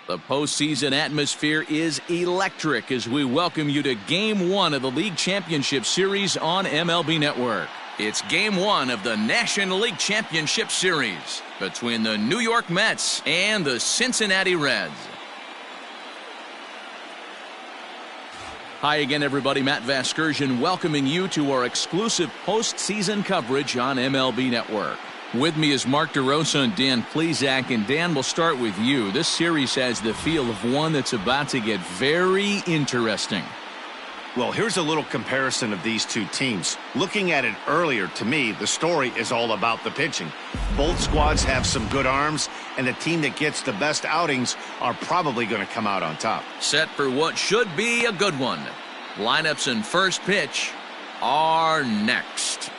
The postseason atmosphere is electric as we welcome you to Game 1 of the League Championship Series on MLB Network. It's Game 1 of the National League Championship Series between the New York Mets and the Cincinnati Reds. Hi again, everybody. Matt Vasgersian welcoming you to our exclusive postseason coverage on MLB Network. With me is Mark DeRosa and Dan Plesac, and Dan, we'll start with you. This series has the feel of one that's about to get very interesting. Well, here's a little comparison of these two teams. Looking at it earlier, to me, the story is all about the pitching. Both squads have some good arms, and the team that gets the best outings are probably going to come out on top. Set for what should be a good one. Lineups and first pitch are next.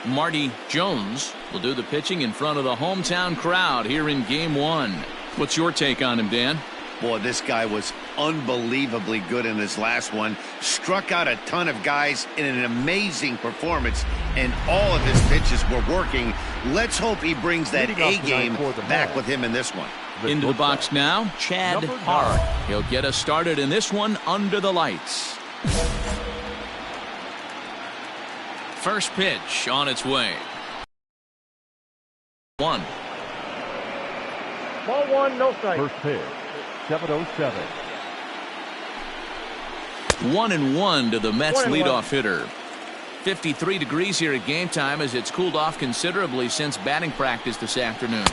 Marty Jones will do the pitching in front of the hometown crowd here in Game 1. What's your take on him, Dan? Boy, this guy was unbelievably good in his last one. Struck out a ton of guys in an amazing performance, and all of his pitches were working. Let's hope he brings that A-game back with him in this one. Into the box now, Chad Hart. He'll get us started in this one under the lights. First pitch on its way. 1. Ball 1, no strike. First pitch, 7:07. 1-1 to the Mets leadoff hitter. 53 degrees here at game time as it's cooled off considerably since batting practice this afternoon.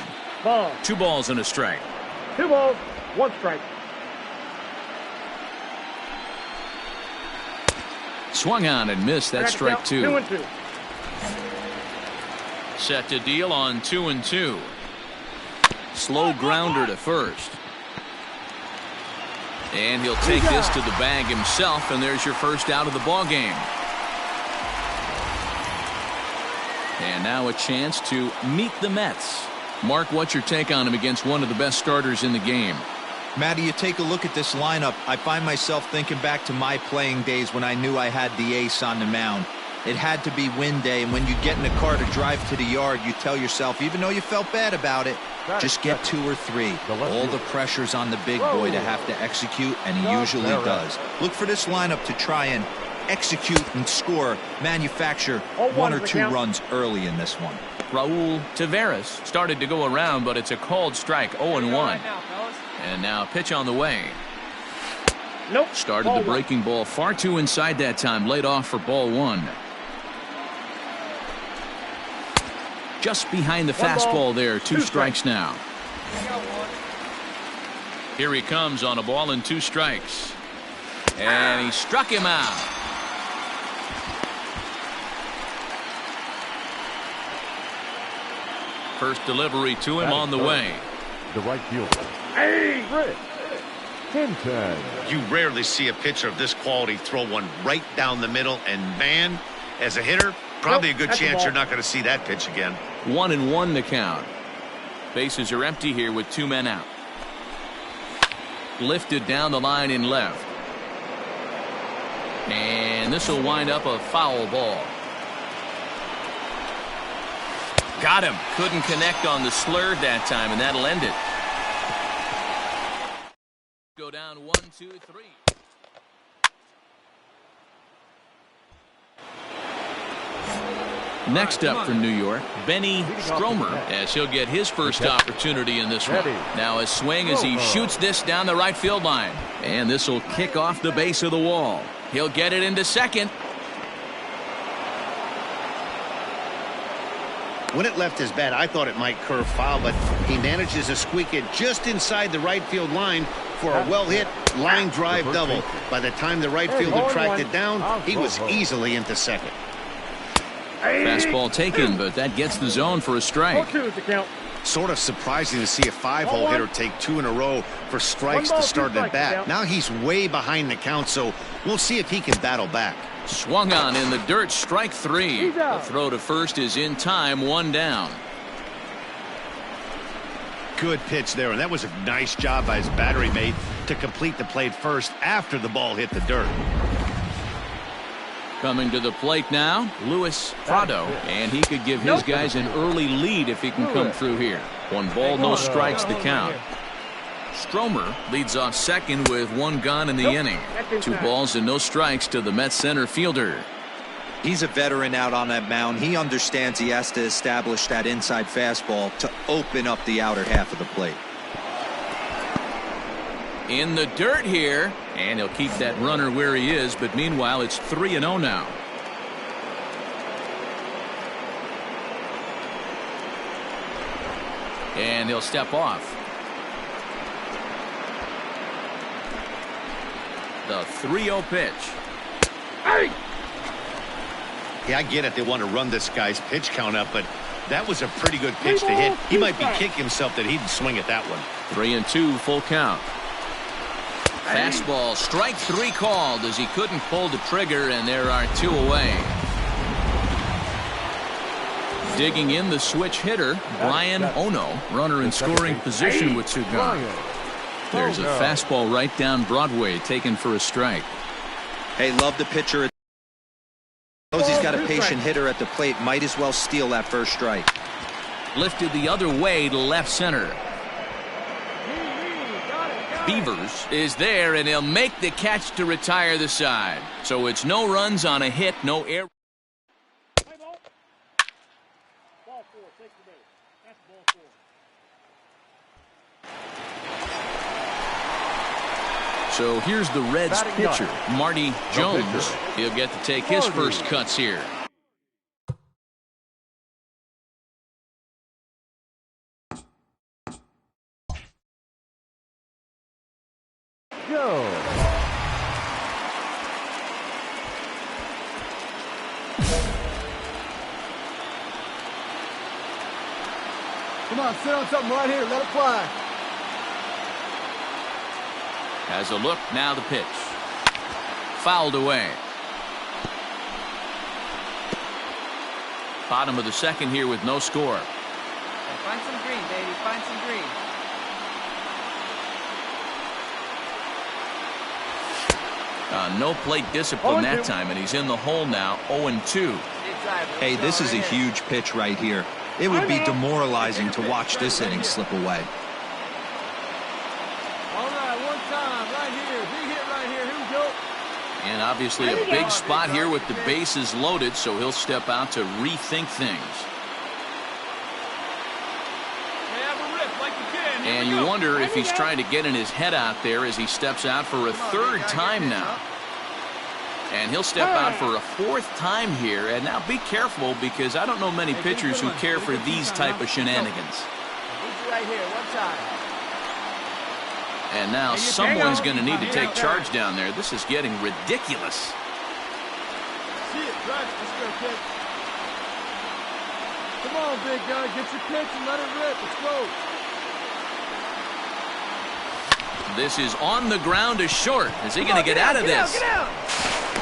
Ball. 2 balls and a strike. 2 balls, 1 strike. Swung on and missed. That's strike 2. 2-2. Set to deal on 2-2. Slow grounder to first. And he'll take this to the bag himself, and there's your first out of the ball game. And now a chance to meet the Mets. Mark, what's your take on him against one of the best starters in the game? Matty, you take a look at this lineup. I find myself thinking back to my playing days when I knew I had the ace on the mound. It had to be win day, and when you get in a car to drive to the yard, you tell yourself, even though you felt bad about it, just get 2 or 3. All the pressure's on the big boy to have to execute, and he usually does. Look for this lineup to try and execute and score, manufacture 1 or 2 runs early in this one. Raul Taveras started to go around, but it's a called strike, 0-1. And now pitch on the way. Nope. Started the breaking ball far too inside that time. Laid off for ball 1. Just behind the fastball there. 2 strikes now. Here he comes on a ball and 2 strikes. And he struck him out. First delivery to him on the way. The right fielder. Hey! 10-10. You rarely see a pitcher of this quality throw one right down the middle, and man, as a hitter, probably a good chance you're not going to see that pitch again. 1-1 the count. Bases are empty here with 2 men out. Lifted down the line in left. And this will wind up a foul ball. Got him. Couldn't connect on the slur that time, and that'll end it. Go down 1, 2, 3. Next up for New York, Benny Stromer, as he'll get his first opportunity in this one. Now a swing as he shoots this down the right field line. And this will kick off the base of the wall. He'll get it into second. When it left his bat, I thought it might curve foul, but he manages to squeak it just inside the right field line for a well-hit line drive double. By the time the right fielder tracked it down, he was easily into second. Fastball taken, but that gets the zone for a strike. Sort of surprising to see a 5-hole hitter take 2 in a row for strikes to start at bat. Now he's way behind the count, so we'll see if he can battle back. Swung on in the dirt, strike 3. The throw to first is in time, 1 down. Good pitch there, and that was a nice job by his battery mate to complete the play first after the ball hit the dirt. Coming to the plate now, Luis Prado, and he could give his guys an early lead if he can come through here. 1 ball, no strikes the count. Stromer leads off second with 1 gone in the inning. 2 balls and no strikes to the Mets center fielder. He's a veteran out on that mound. He understands he has to establish that inside fastball to open up the outer half of the plate. In the dirt here, and he'll keep that runner where he is, but meanwhile it's 3-0 now. And he'll step off. The 3-0 pitch. Hey! Yeah, I get it. They want to run this guy's pitch count up, but that was a pretty good pitch to hit. He might be kicking himself that he didn't swing at that one. 3-2, full count. Fastball, strike 3 called as he couldn't pull the trigger, and there are 2 away. Digging in the switch hitter, Brian Ono, runner in scoring position with 2 gone. There's a fastball right down Broadway, taken for a strike. Hey, love the pitcher. Knows he's got a patient hitter at the plate. Might as well steal that first strike. Lifted the other way to left center. Beavers is there, and he'll make the catch to retire the side. So it's no runs on a hit, no air. So here's the Reds pitcher, Marty Jones. He'll get to take his first cuts here. Go. Come on, sit on something right here. Let it fly. Has a look, now the pitch. Fouled away. Bottom of the second here with no score. Hey, find some green, baby. Find some green. No plate discipline that time, and he's in the hole now, 0-2. Hey, this is a huge pitch right here. It would be demoralizing to watch this inning slip away. All right, one time, right here. Big hit right here. Here we go. And obviously a big spot here with the bases loaded, so he'll step out to rethink things. And you wonder if he's trying to get in his head out there as he steps out for a 3rd time now. And he'll step out for a 4th time here. And now be careful, because I don't know many pitchers who care for these type of shenanigans. Right here, one time. And now someone's going to need to take charge down there. This is getting ridiculous. See it, right? Let's go, kid. Come on, big guy. Get your pitch and let it rip. Let's go. This is on the ground to short. Is he going to get out of this? Get out.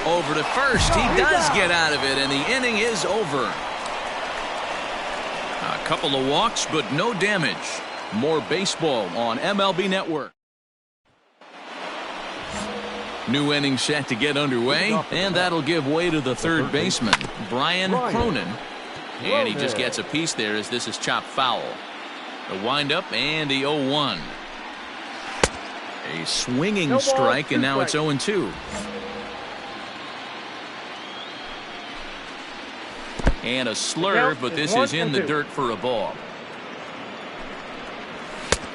Over to first. He does get out of it, and the inning is over. A couple of walks, but no damage. More baseball on MLB Network. New inning set to get underway, and that'll give way to the third baseman, Brian Cronin. And he just gets a piece there as this is chopped foul. The windup and the 0-1. A swinging strike, and now it's 0-2. And a slurve, but this is in the dirt for a ball.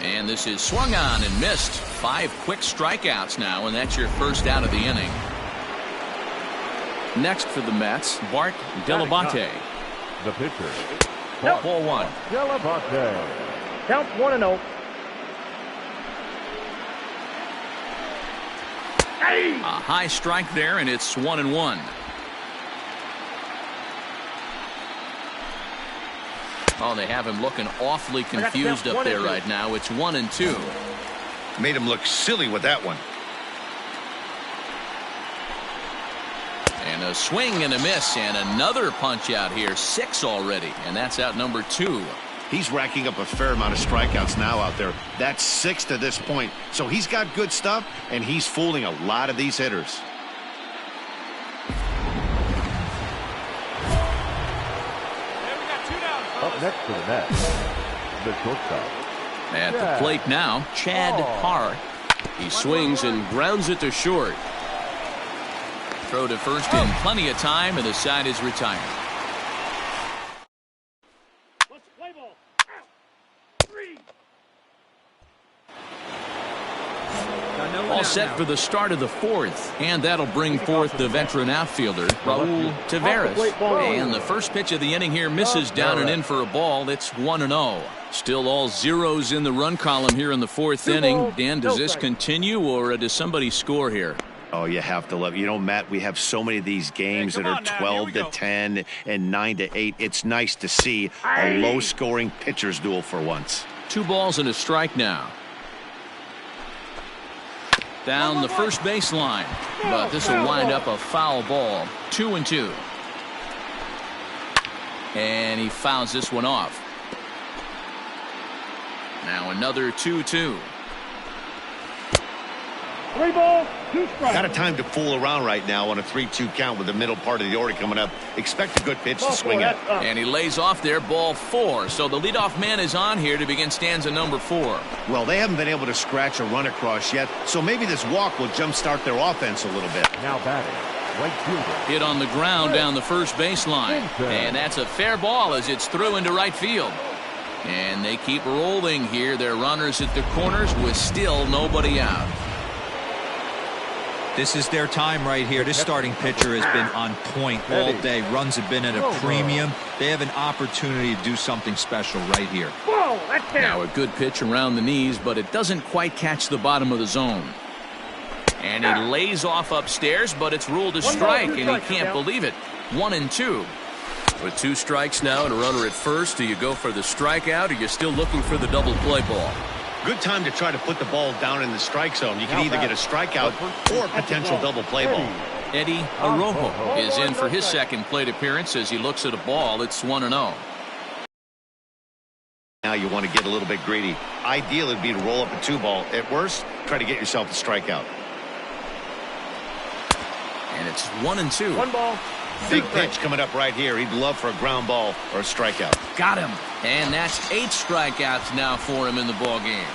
And this is swung on and missed. 5 quick strikeouts now, and that's your first out of the inning. Next for the Mets, Bart Delabate. The pitcher. Ball 1. Delabate. Count 1-0. A high strike there, and it's 1-1. Oh, they have him looking awfully confused up there right now. It's 1-2. Made him look silly with that one. And a swing and a miss, and another punch out here. 6 already, and that's out number 2. He's racking up a fair amount of strikeouts now out there. That's 6 to this point. So he's got good stuff, and he's fooling a lot of these hitters. Up next for the Mets, the shortstop. At the plate now, Chad Hart. He swings and grounds it to short. Throw to first in plenty of time, and the side is retired. Let's play ball. 3. All set for the start of the 4th, and that'll bring forth the veteran outfielder, Raul Taveras. And the first pitch of the inning here misses down and in for a ball. It's 1-0. Still all zeros in the run column here in the 4th inning. Dan, does this continue, or does somebody score here? Oh, you have to love it. You know, Matt, we have so many of these games that are 12 to 10 and 9 to 8. It's nice to see a low-scoring pitcher's duel for once. 2 balls and a strike now. Down the first baseline, but this will wind up a foul ball. 2-2. And he fouls this one off. Now another 2-2. 3 balls, 2 strikes. Got a time to fool around right now on a 3-2 count with the middle part of the order coming up. Expect a good pitch to swing at. And he lays off there, ball 4. So the leadoff man is on here to begin stanza number 4. Well, they haven't been able to scratch a run across yet, so maybe this walk will jumpstart their offense a little bit. Now batting, right fielder. Hit on the ground down the first baseline. And that's a fair ball as it's through into right field. And they keep rolling here. Their runners at the corners with still nobody out. This is their time right here. This starting pitcher has been on point all day. Runs have been at a premium. They have an opportunity to do something special right here. Whoa, that's now a good pitch around the knees, but it doesn't quite catch the bottom of the zone. And he lays off upstairs, but it's ruled a strike, and he can't believe it. 1-2. With 2 strikes now and a runner at first, do you go for the strikeout, or you're still looking for the double play ball? Good time to try to put the ball down in the strike zone. You can either get a strikeout or a potential double play ball. Eddie Arrojo is in for his second plate appearance as he looks at a ball. It's 1-0. Now you want to get a little bit greedy. Ideal would be to roll up a 2-ball. At worst, try to get yourself a strikeout. And it's 1-2. 1 ball. Big pitch coming up right here. He'd love for a ground ball or a strikeout. Got him. And that's 8 strikeouts now for him in the ball game.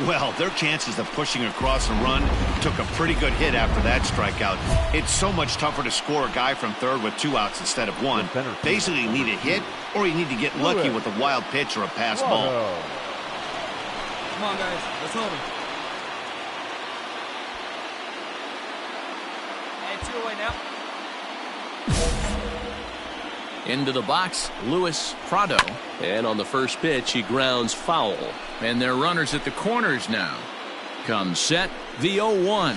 Well, their chances of pushing across a run took a pretty good hit after that strikeout. It's so much tougher to score a guy from third with 2 outs instead of 1. Basically, you need a hit or you need to get lucky with a wild pitch or a pass ball. Come on, guys. Let's hold him. And 2 away now. Into the box, Luis Prado. And on the first pitch, he grounds foul. And they're runners at the corners now. Comes set, the 0-1.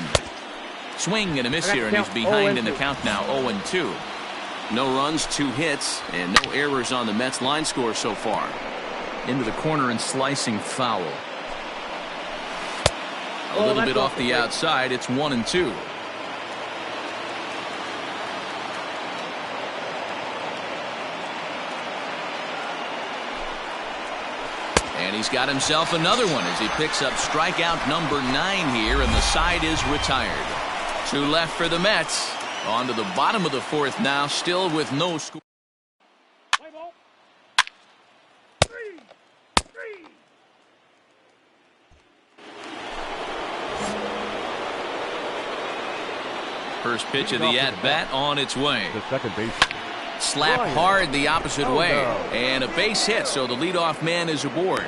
Swing and a miss here, and he's behind in the count now, 0-2. No runs, 2 hits, and no errors on the Mets line score so far. Into the corner and slicing foul. A little bit off the outside, it's 1-2. And he's got himself another one as he picks up strikeout number 9 here, and the side is retired. 2 left for the Mets. On to the bottom of the 4th now, still with no score. Play ball. 3. First pitch of the at-bat on its way. The second base. slapped hard the opposite way. And a base hit, so the leadoff man is aboard.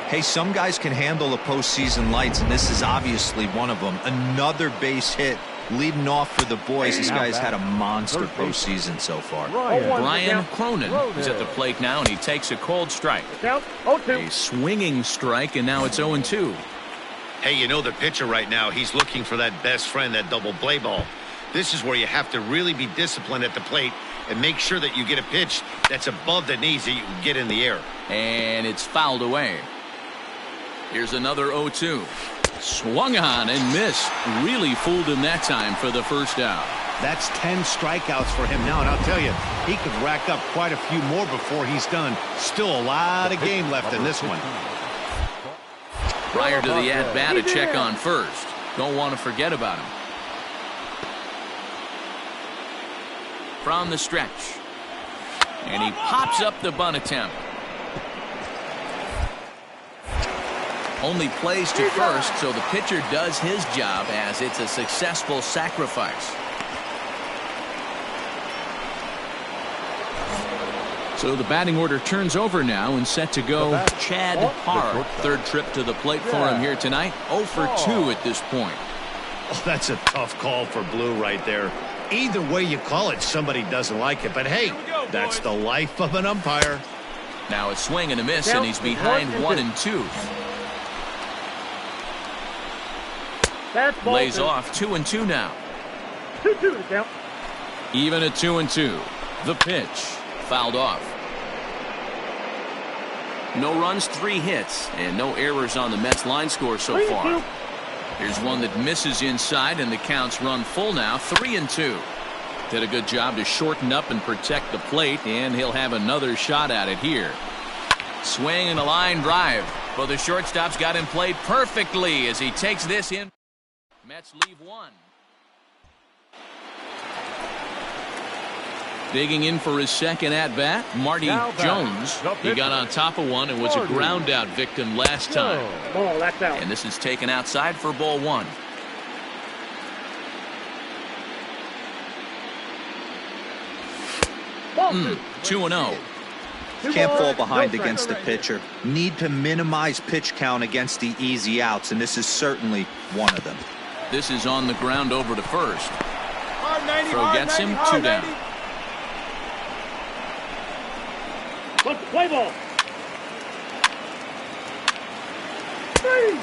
Hey, some guys can handle the postseason lights, and this is obviously one of them. Another base hit leading off for the boys. This guy's had a monster postseason so far. Brian Cronin is at the plate now, and he takes a cold strike. A swinging strike, and now it's 0-2. Hey, you know the pitcher right now, he's looking for that best friend, that double play ball. This is where you have to really be disciplined at the plate and make sure that you get a pitch that's above the knees that you can get in the air. And it's fouled away. Here's another 0-2. Swung on and missed. Really fooled him that time for the first out. That's 10 strikeouts for him now, and I'll tell you, he could rack up quite a few more before he's done. Still a lot of game left in this one. Prior to the at-bat, a check on first. Don't want to forget about him. From the stretch. And he pops up the bunt attempt. Only plays to first, so the pitcher does his job as it's a successful sacrifice. So the batting order turns over now and set to go Chad Hart. Third trip to the plate for him here tonight. 0 for 2 at this point. Oh, that's a tough call for Blue right there. Either way you call it, somebody doesn't like it. But hey, that's the life of an umpire. Now a swing and a miss, and he's behind 1-2. Lays off 2-2 now. 2-2 to count. Even at 2-2. The pitch. Fouled off. No runs, 3 hits, and no errors on the Mets line score so far. Here's one that misses inside, and the count's run full now. 3-2. Did a good job to shorten up and protect the plate, and he'll have another shot at it here. Swing and a line drive. But the shortstop's got him played perfectly as he takes this in. Mets leave 1. Digging in for his second at-bat, Marty Jones. He got on top of one and was a ground-out victim last time. Ball, that's out. And this is taken outside for ball 1. Ball 2-0. Can't fall behind against the pitcher. Need to minimize pitch count against the easy outs, and this is certainly one of them. This is on the ground over to first. Throw gets him, 2 down. Let's play ball. 3.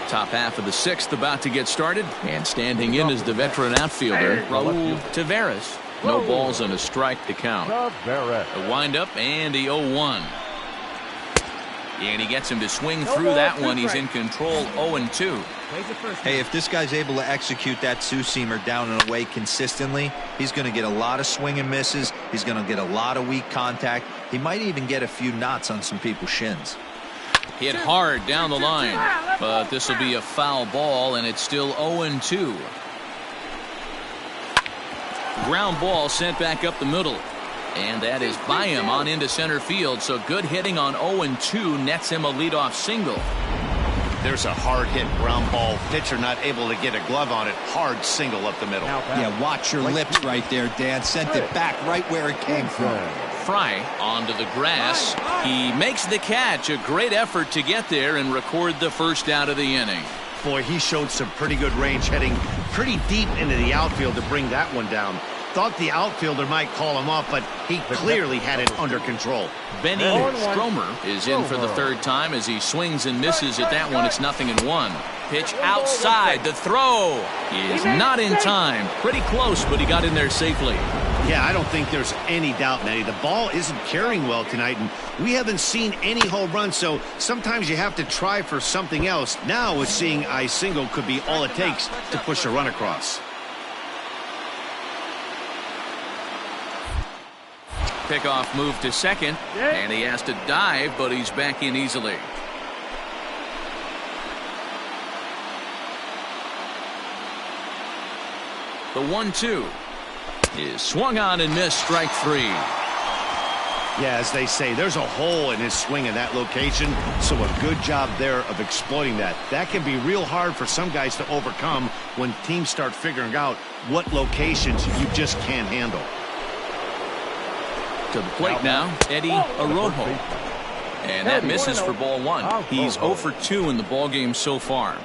Top half of the 6th about to get started, and standing in is the veteran outfielder, Raul Taveras. No balls and a strike to count. A windup and the 0-1. And he gets him to swing through that one. He's in control, 0-2. Hey, if this guy's able to execute that two-seamer down and away consistently, he's going to get a lot of swing and misses. He's going to get a lot of weak contact. He might even get a few knots on some people's shins. Hit hard down the line, but this will be a foul ball, and it's still 0-2. Ground ball sent back up the middle. And that is by him on into center field. So good hitting on 0-2 nets him a leadoff single. There's a hard hit ground ball. Pitcher not able to get a glove on it. Hard single up the middle. Yeah, watch your lips right there, Dan. Sent it back right where it came from. Fry onto the grass. He makes the catch. A great effort to get there and record the first out of the inning. Boy, he showed some pretty good range, heading pretty deep into the outfield to bring that one down. Thought the outfielder might call him off, but he clearly had it under control. Benny Stromer is in for the 3rd time as he swings and misses at that one. It's 0-1. Pitch outside. The throw is not in time. Pretty close, but he got in there safely. Yeah, I don't think there's any doubt, Nettie. The ball isn't carrying well tonight, and we haven't seen any home runs, so sometimes you have to try for something else. Now, with seeing I single could be all it takes to push a run across. Pickoff move to second, and he has to dive, but he's back in easily. The 1-2 is swung on and missed, strike 3. Yeah, as they say, there's a hole in his swing in that location, so a good job there of exploiting that. That can be real hard for some guys to overcome when teams start figuring out what locations you just can't handle. To the plate now, Eddie Arrojo. And that misses for ball one. He's 0 for 2 in the ballgame so far.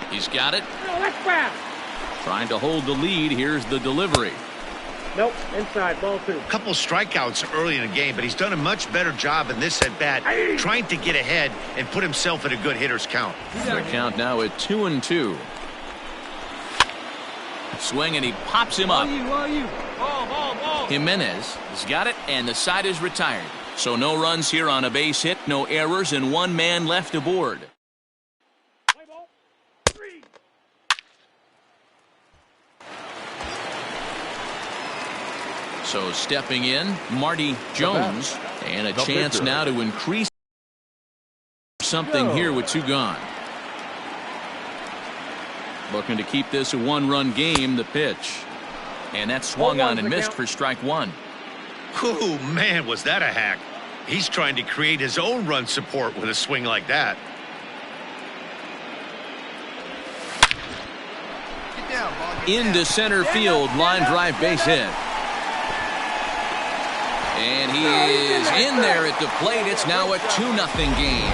He's got it. Trying to hold the lead. Here's the delivery. Nope, inside, ball 2. A couple strikeouts early in the game, but he's done a much better job in this at-bat, trying to get ahead and put himself in a good hitter's count. The count now at 2-2. Swing, and he pops him up. Jimenez has got it, and the side is retired. So no runs here on a base hit, no errors, and one man left aboard. So stepping in, Marty Jones, and a chance now to increase something here with 2 gone. Looking to keep this a 1-run game. The pitch, and that swung on and missed for strike 1. Oh man, was that a hack. He's trying to create his own run support with a swing like that. Into center field, line drive, base hit. And he is in there at the plate. It's now a 2-0 game.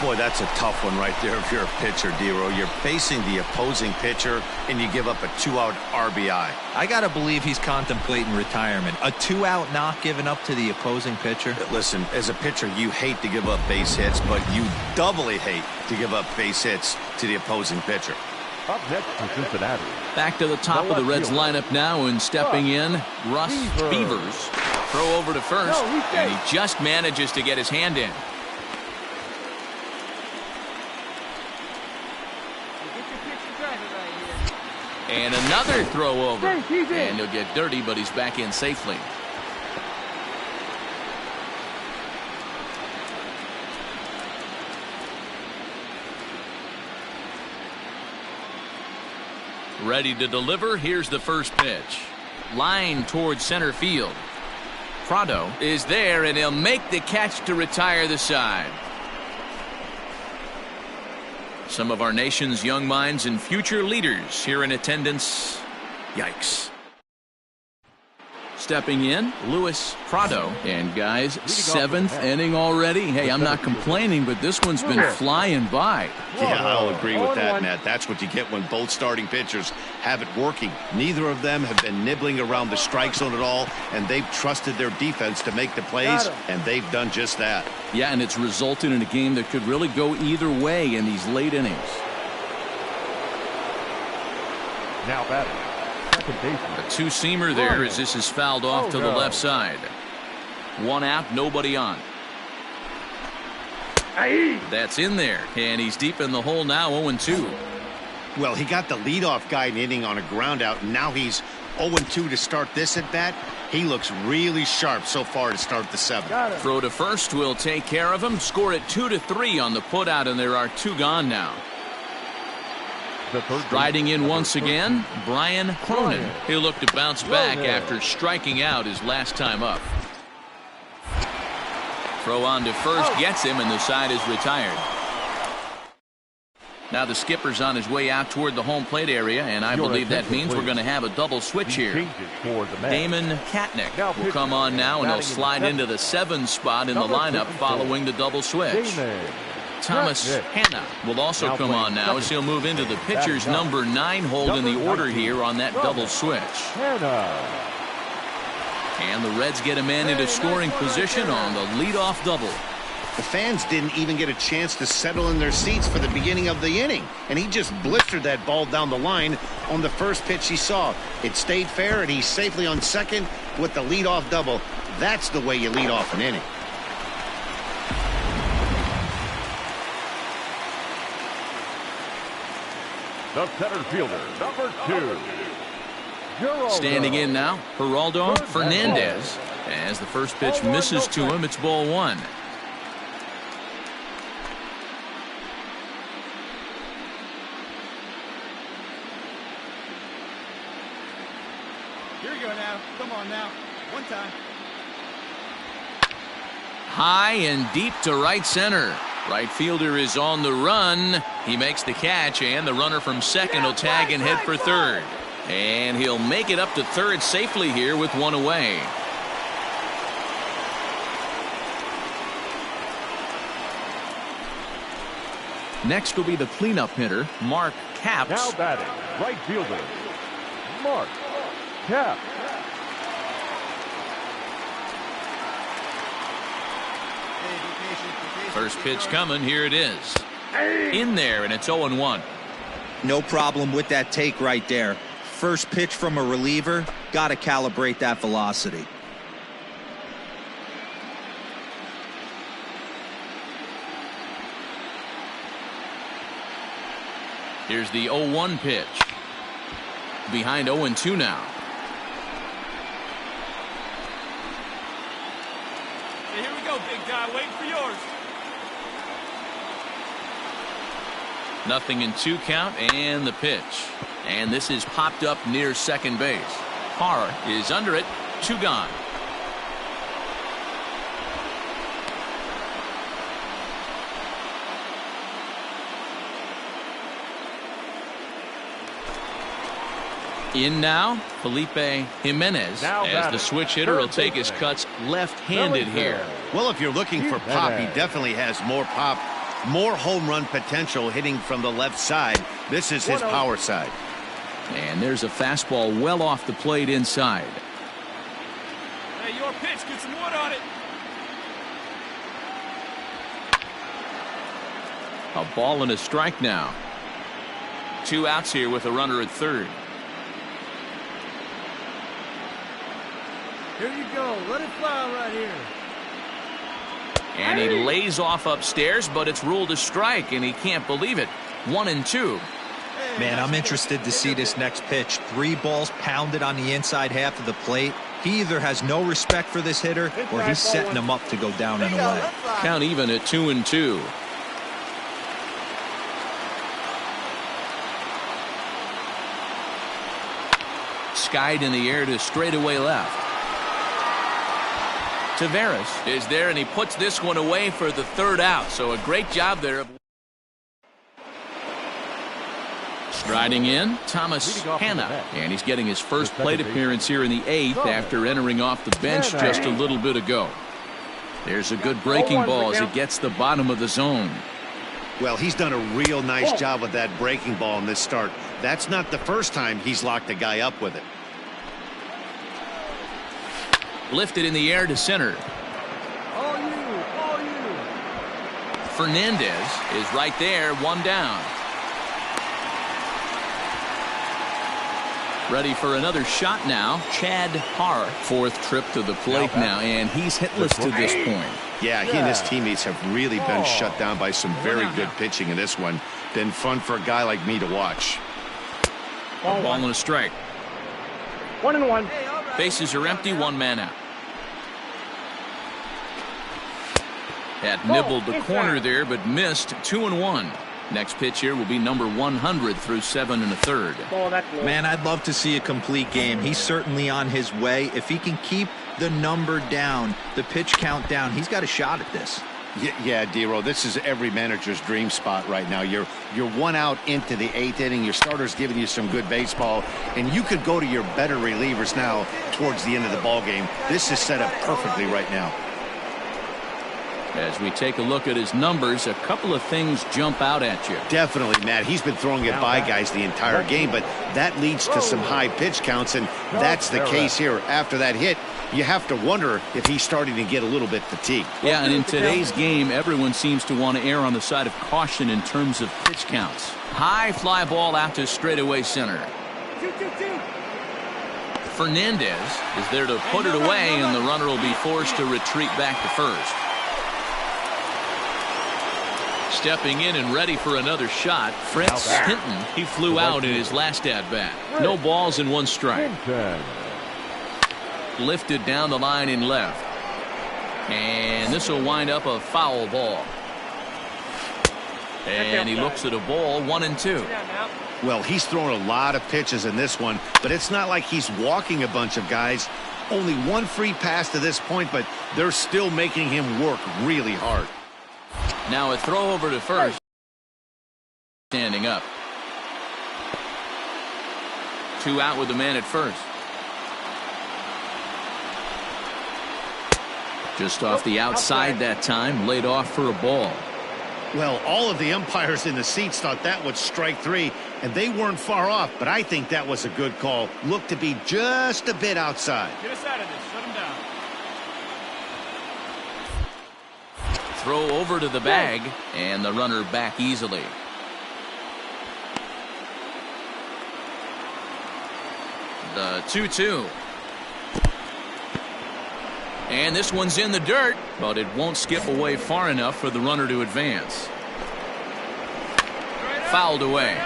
Boy, that's a tough one right there if you're a pitcher, D-Row. You're facing the opposing pitcher, and you give up a 2-out RBI. I got to believe he's contemplating retirement. A 2-out knock given up to the opposing pitcher. Listen, as a pitcher, you hate to give up base hits, but you doubly hate to give up base hits to the opposing pitcher. Up next to Cincinnati. Back to the top of the Reds lineup now, and stepping in, Russ Beavers. Throw over to first, and he just manages to get his hand in. And another throw over, and he'll get dirty, but he's back in safely. Ready to deliver. Here's the first pitch. Line towards center field. Prado is there, and he'll make the catch to retire the side. Some of our nation's young minds and future leaders here in attendance. Yikes. Stepping in, Luis Prado. And guys, 7th inning already. Hey, I'm not complaining, but this one's been flying by. Yeah, I'll agree with that, Matt. That's what you get when both starting pitchers have it working. Neither of them have been nibbling around the strike zone at all, and they've trusted their defense to make the plays, and they've done just that. Yeah, and it's resulted in a game that could really go either way in these late innings. Now batting. A 2-seamer there as this is fouled off to the left side. 1 out, nobody on. That's in there, and he's deep in the hole now, 0-2. Well, he got the leadoff guy in inning on a ground out, and now he's 0-2 to start this at bat. He looks really sharp so far to start the 7th. Throw to first will take care of him. Score at 2-3 on the putout, and there are 2 gone now. Riding in once again, Brian Cronin. He'll look to bounce back after striking out his last time up. Throw on to first, gets him, and the side is retired. Now the skipper's on his way out toward the home plate area, and I believe that means we're going to have a double switch here. Damon Katnick will come on now, and he'll slide into the 7 spot in the lineup following the double switch. Thomas Hanna will also come on now as he'll move into the pitcher's number 9 hold in the order here on that double switch. And the Reds get a man into scoring position on the leadoff double. The fans didn't even get a chance to settle in their seats for the beginning of the inning, and he just blistered that ball down the line on the first pitch he saw. It stayed fair, and he's safely on second with the leadoff double. That's the way you lead off an inning. The center fielder, number 2. Standing in now, Geraldo Fernandez. As the first pitch misses to him, it's ball 1. Here we go now. Come on now. One time. High and deep to right center. Right fielder is on the run. He makes the catch, and the runner from second will tag and head for third. And he'll make it up to third safely here with one away. Next will be the cleanup hitter, Mark Capps. Now batting, right fielder, Mark Capps. First pitch coming. Here it is. In there, and it's 0-1. No problem with that take right there. First pitch from a reliever, got to calibrate that velocity. Here's the 0-1 pitch. Behind 0-2 now. Hey, here we go, big guy. Waiting for yours. Nothing in 2 count, and the pitch. And this is popped up near second base. Parr is under it. 2 gone. In now, Felipe Jimenez, Now as the switch hitter will take his cuts left-handed here. Well, if you're looking for pop, he definitely has more pop, more home run potential hitting from the left side. This is his power side. And there's a fastball well off the plate inside. Hey, your pitch. Get some wood on it. A ball and a strike now. 2 outs here with a runner at third. Here you go. Let it fly right here. And he lays off upstairs, but it's ruled a strike, and he can't believe it. 1-2. Man, I'm interested to see this next pitch. 3 balls pounded on the inside half of the plate. He either has no respect for this hitter or he's setting him up to go down and away. Count even at 2-2. Skied in the air to straightaway left. Taveras is there, and he puts this one away for the 3rd out. So a great job there. Striding in, Thomas Hanna, and he's getting his first plate appearance here in the 8th after entering off the bench just a little bit ago. There's a good breaking ball as it gets the bottom of the zone. Well, he's done a real nice job with that breaking ball in this start. That's not the first time he's locked a guy up with it. Lifted in the air to center. All you. Fernandez is right there, 1 down. Ready for another shot now. Chad Parr, 4th trip to the plate now, and he's hitless to this point. Yeah, he and his teammates have really been shut down by some very good pitching in this one. Been fun for a guy like me to watch. A ball and a strike. 1-1. Bases are empty, 1 man out. Had nibbled the corner there, but missed. 2-1. Next pitch here will be number 100 through 7 1/3. Man, I'd love to see a complete game. He's certainly on his way. If he can keep the number down, the pitch count down, he's got a shot at this. Yeah, D-Row, this is every manager's dream spot right now. You're 1 out into the 8th inning. Your starter's giving you some good baseball, and you could go to your better relievers now towards the end of the ball game. This is set up perfectly right now. As we take a look at his numbers, a couple of things jump out at you. Definitely, Matt. He's been throwing it by guys the entire game, but that leads to some high pitch counts, and that's the case here. After that hit, you have to wonder if he's starting to get a little bit fatigued. Yeah, and in today's game, everyone seems to want to err on the side of caution in terms of pitch counts. High fly ball out to straightaway center. Fernandez is there to put it away, and the runner will be forced to retreat back to first. Stepping in and ready for another shot, Fritz Hinton. He flew out in his last at-bat. No balls and 1 strike. Lifted down the line in left. And this will wind up a foul ball. And he looks at a ball, 1-2. Well, he's thrown a lot of pitches in this one, but it's not like he's walking a bunch of guys. Only one free pass to this point, but they're still making him work really hard. Now a throw over to first. Standing up. 2 out with the man at first. Just off the outside that time, laid off for a ball. Well, all of the umpires in the seats thought that was strike 3, and they weren't far off, but I think that was a good call. Looked to be just a bit outside. Get us out of this. Shut him down. Throw over to the bag, and the runner back easily. The 2-2. And this one's in the dirt, but it won't skip away far enough for the runner to advance. Fouled away.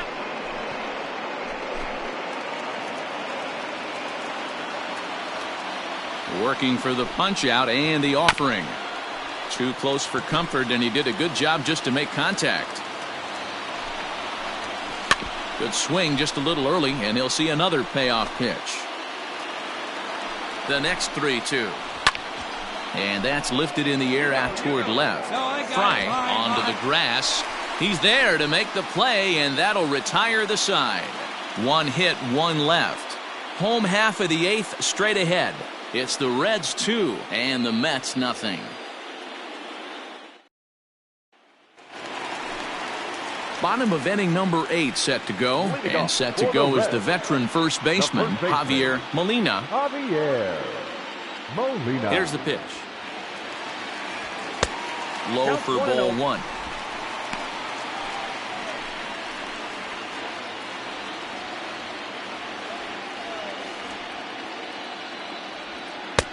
Working for the punch out and the offering. Too close for comfort, and he did a good job just to make contact. Good swing just a little early, and he'll see another payoff pitch. The next 3-2. And that's lifted in the air out toward left. Fry onto the grass. He's there to make the play, and that'll retire the side. 1 hit, 1 left. Home half of the 8th straight ahead. It's the Reds 2 and the Mets nothing. Bottom of inning number 8 set to go. And set to go is the veteran first baseman, Javier Molina. Javier Molina. Here's the pitch. Low for ball 1.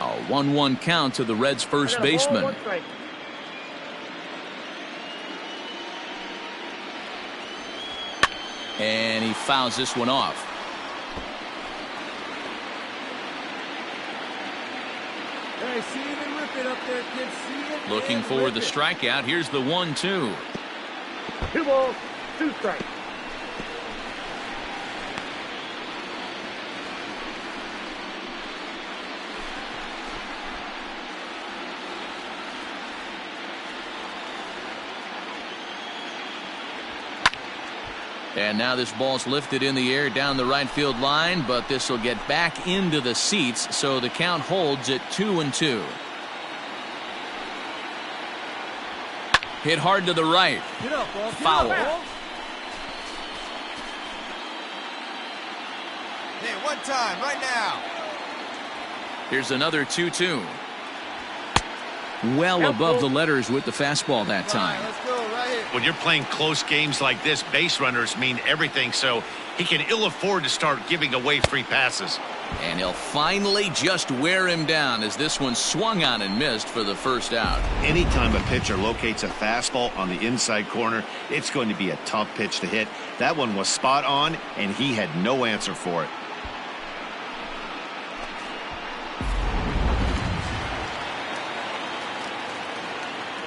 A 1-1 count to the Reds first baseman. And he fouls this one off. Hey, see it and rip it up there, kid. See it. Looking for the strikeout. Here's the 1-2. 2 balls, 2 strikes. And now this ball's lifted in the air down the right field line, but this will get back into the seats, so the count holds at 2-2. Hit hard to the right. Get up, ball. Foul. Hey, one time, right now. Here's another 2-2. Well above the letters with the fastball that time. Let's go right here. When you're playing close games like this, base runners mean everything, so he can ill afford to start giving away free passes. And he'll finally just wear him down as this one swung on and missed for the first out. Anytime a pitcher locates a fastball on the inside corner, it's going to be a tough pitch to hit. That one was spot on, and he had no answer for it.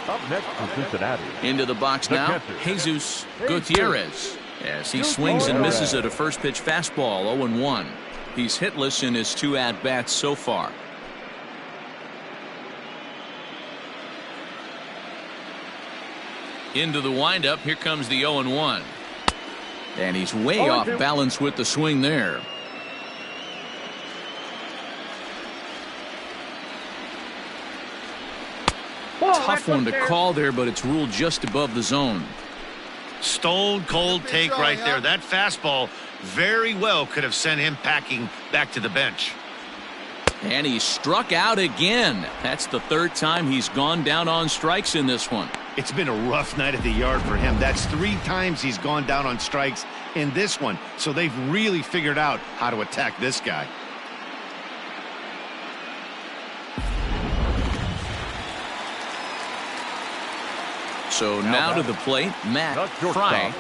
Up next to Cincinnati. Into the box now, Jesus Gutierrez. As he swings and misses at a first pitch fastball, 0-1. He's hitless in his 2 at-bats so far. Into the windup, here comes the 0-1. And he's way off balance with the swing there. Tough one to call there, but it's ruled just above the zone. Stone cold take right there. That fastball very well could have sent him packing back to the bench. And he struck out again. That's the 3rd time he's gone down on strikes in this one. It's been a rough night at the yard for him. That's 3 times he's gone down on strikes in this one. So they've really figured out how to attack this guy. So now to the plate, Matt Fry.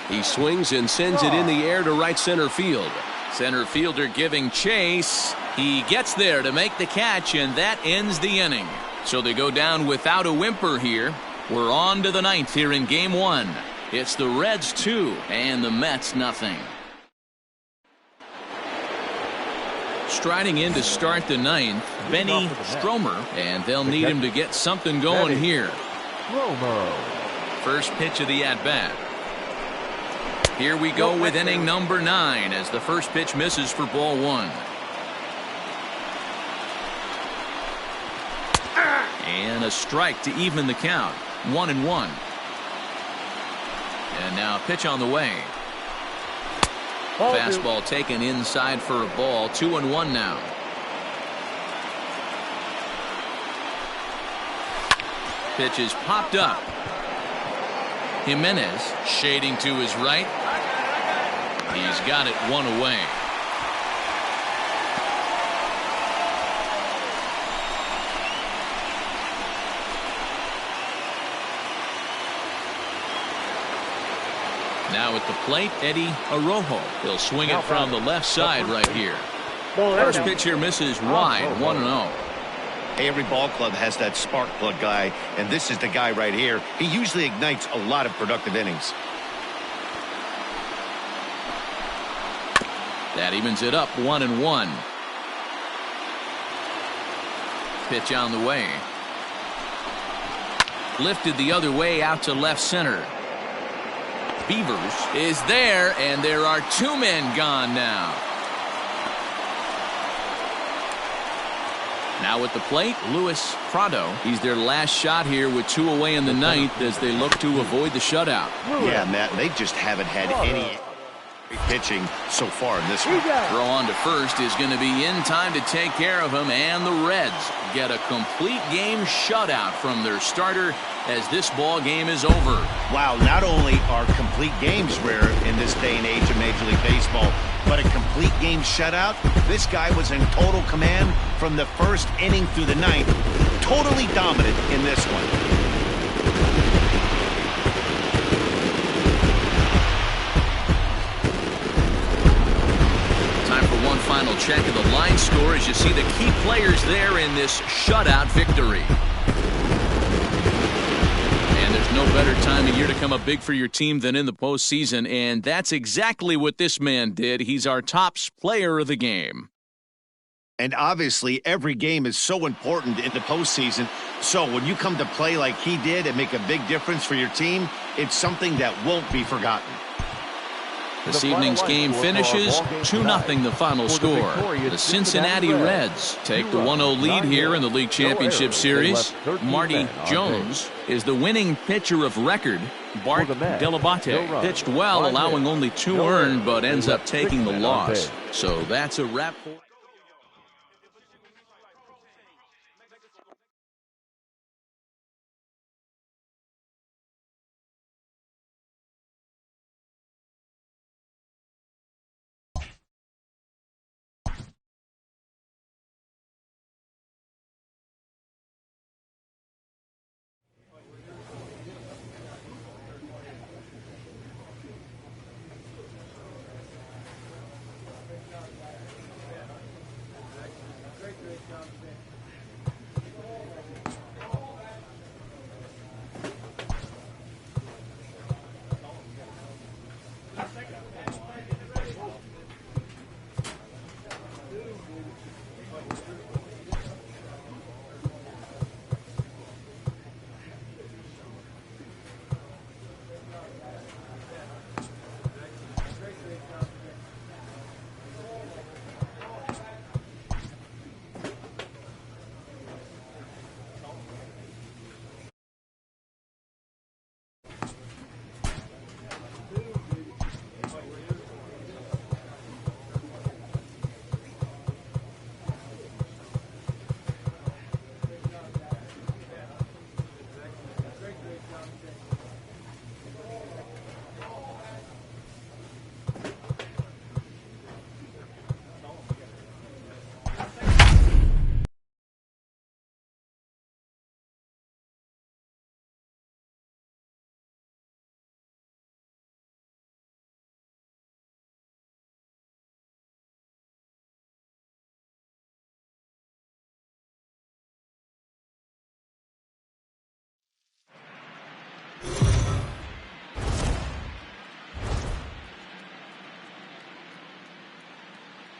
He swings and sends it in the air to right center field. Center fielder giving chase. He gets there to make the catch, and that ends the inning. So they go down without a whimper here. We're on to the ninth here in game one. It's the Reds 2 and the Mets nothing. Striding in to start the ninth, Benny Stromer, and they'll need him to get something going here. First pitch of the at-bat. Here we go with inning number 9 as the first pitch misses for ball 1. And a strike to even the count. 1-1. And now a pitch on the way. Fastball taken inside for a ball. 2-1 now. Pitch is popped up. Jimenez shading to his right. He's got it 1 away. Now at the plate, Eddie Arrojo. He'll swing it from the left side right here. First pitch here misses wide. 1-0. Every ball club has that spark plug guy, and this is the guy right here. He usually ignites a lot of productive innings. That evens it up. 1-1. Pitch on the way. Lifted the other way out to left center. Beavers is there, and there are 2 men gone now. Now at the plate, Luis Prado. He's their last shot here with 2 away in the ninth as they look to avoid the shutout. Yeah, Matt, they just haven't had any pitching so far in this one. Throw on to first is going to be in time to take care of him, and the Reds get a complete game shutout from their starter as this ball game is over. Wow, not only are complete games rare in this day and age of Major League Baseball, but a complete game shutout. This guy was in total command from the first inning through the ninth. Totally dominant in this one. One final check of the line score as you see the key players there in this shutout victory. And there's no better time of year to come up big for your team than in the postseason, and that's exactly what this man did. He's our top player of the game. And obviously every game is so important in the postseason. So when you come to play like he did and make a big difference for your team, it's something that won't be forgotten. This evening's game finishes 2-0 the final score. The Cincinnati Reds take the 1-0 lead here in the League Championship Series. Marty Jones is the winning pitcher of record. Bart Delabate pitched well, allowing only 2 earned, but ends up taking the loss. So that's a wrap for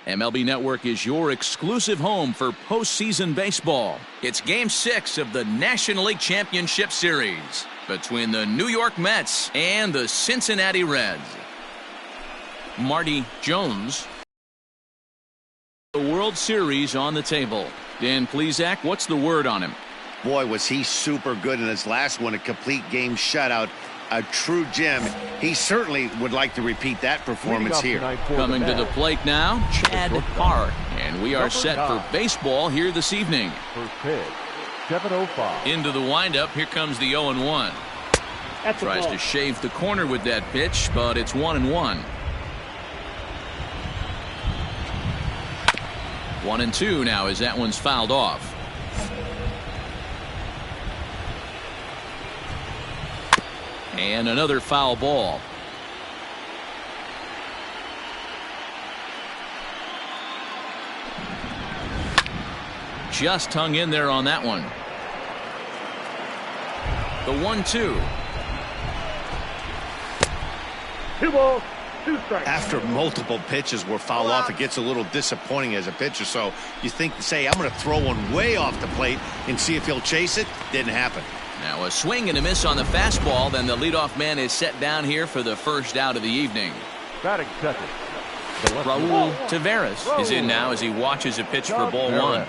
MLB Network is your exclusive home for postseason baseball. It's Game 6 of the National League Championship Series between the New York Mets and the Cincinnati Reds. Marty Jones. The World Series on the table. Dan Plesac, what's the word on him? Boy, was he super good in his last one, a complete game shutout. A true gem. He certainly would like to repeat that performance here. Coming to the plate now, Chad Hart. And we are set for baseball here this evening. First pitch, 7:05. Into the windup, here comes the 0-1. Tries to shave the corner with that pitch, but it's 1-1. 1-2 now as that one's fouled off. And another foul ball. Just hung in there on that one. The 1-2. 2 balls, 2 strikes. After multiple pitches were fouled off, it gets a little disappointing as a pitcher. So you think, say, I'm going to throw one way off the plate and see if he'll chase it. Didn't happen. Now a swing and a miss on the fastball. Then the leadoff man is set down here for the first out of the evening. Batting second. Raul Taveras is in now as he watches a pitch for ball 1.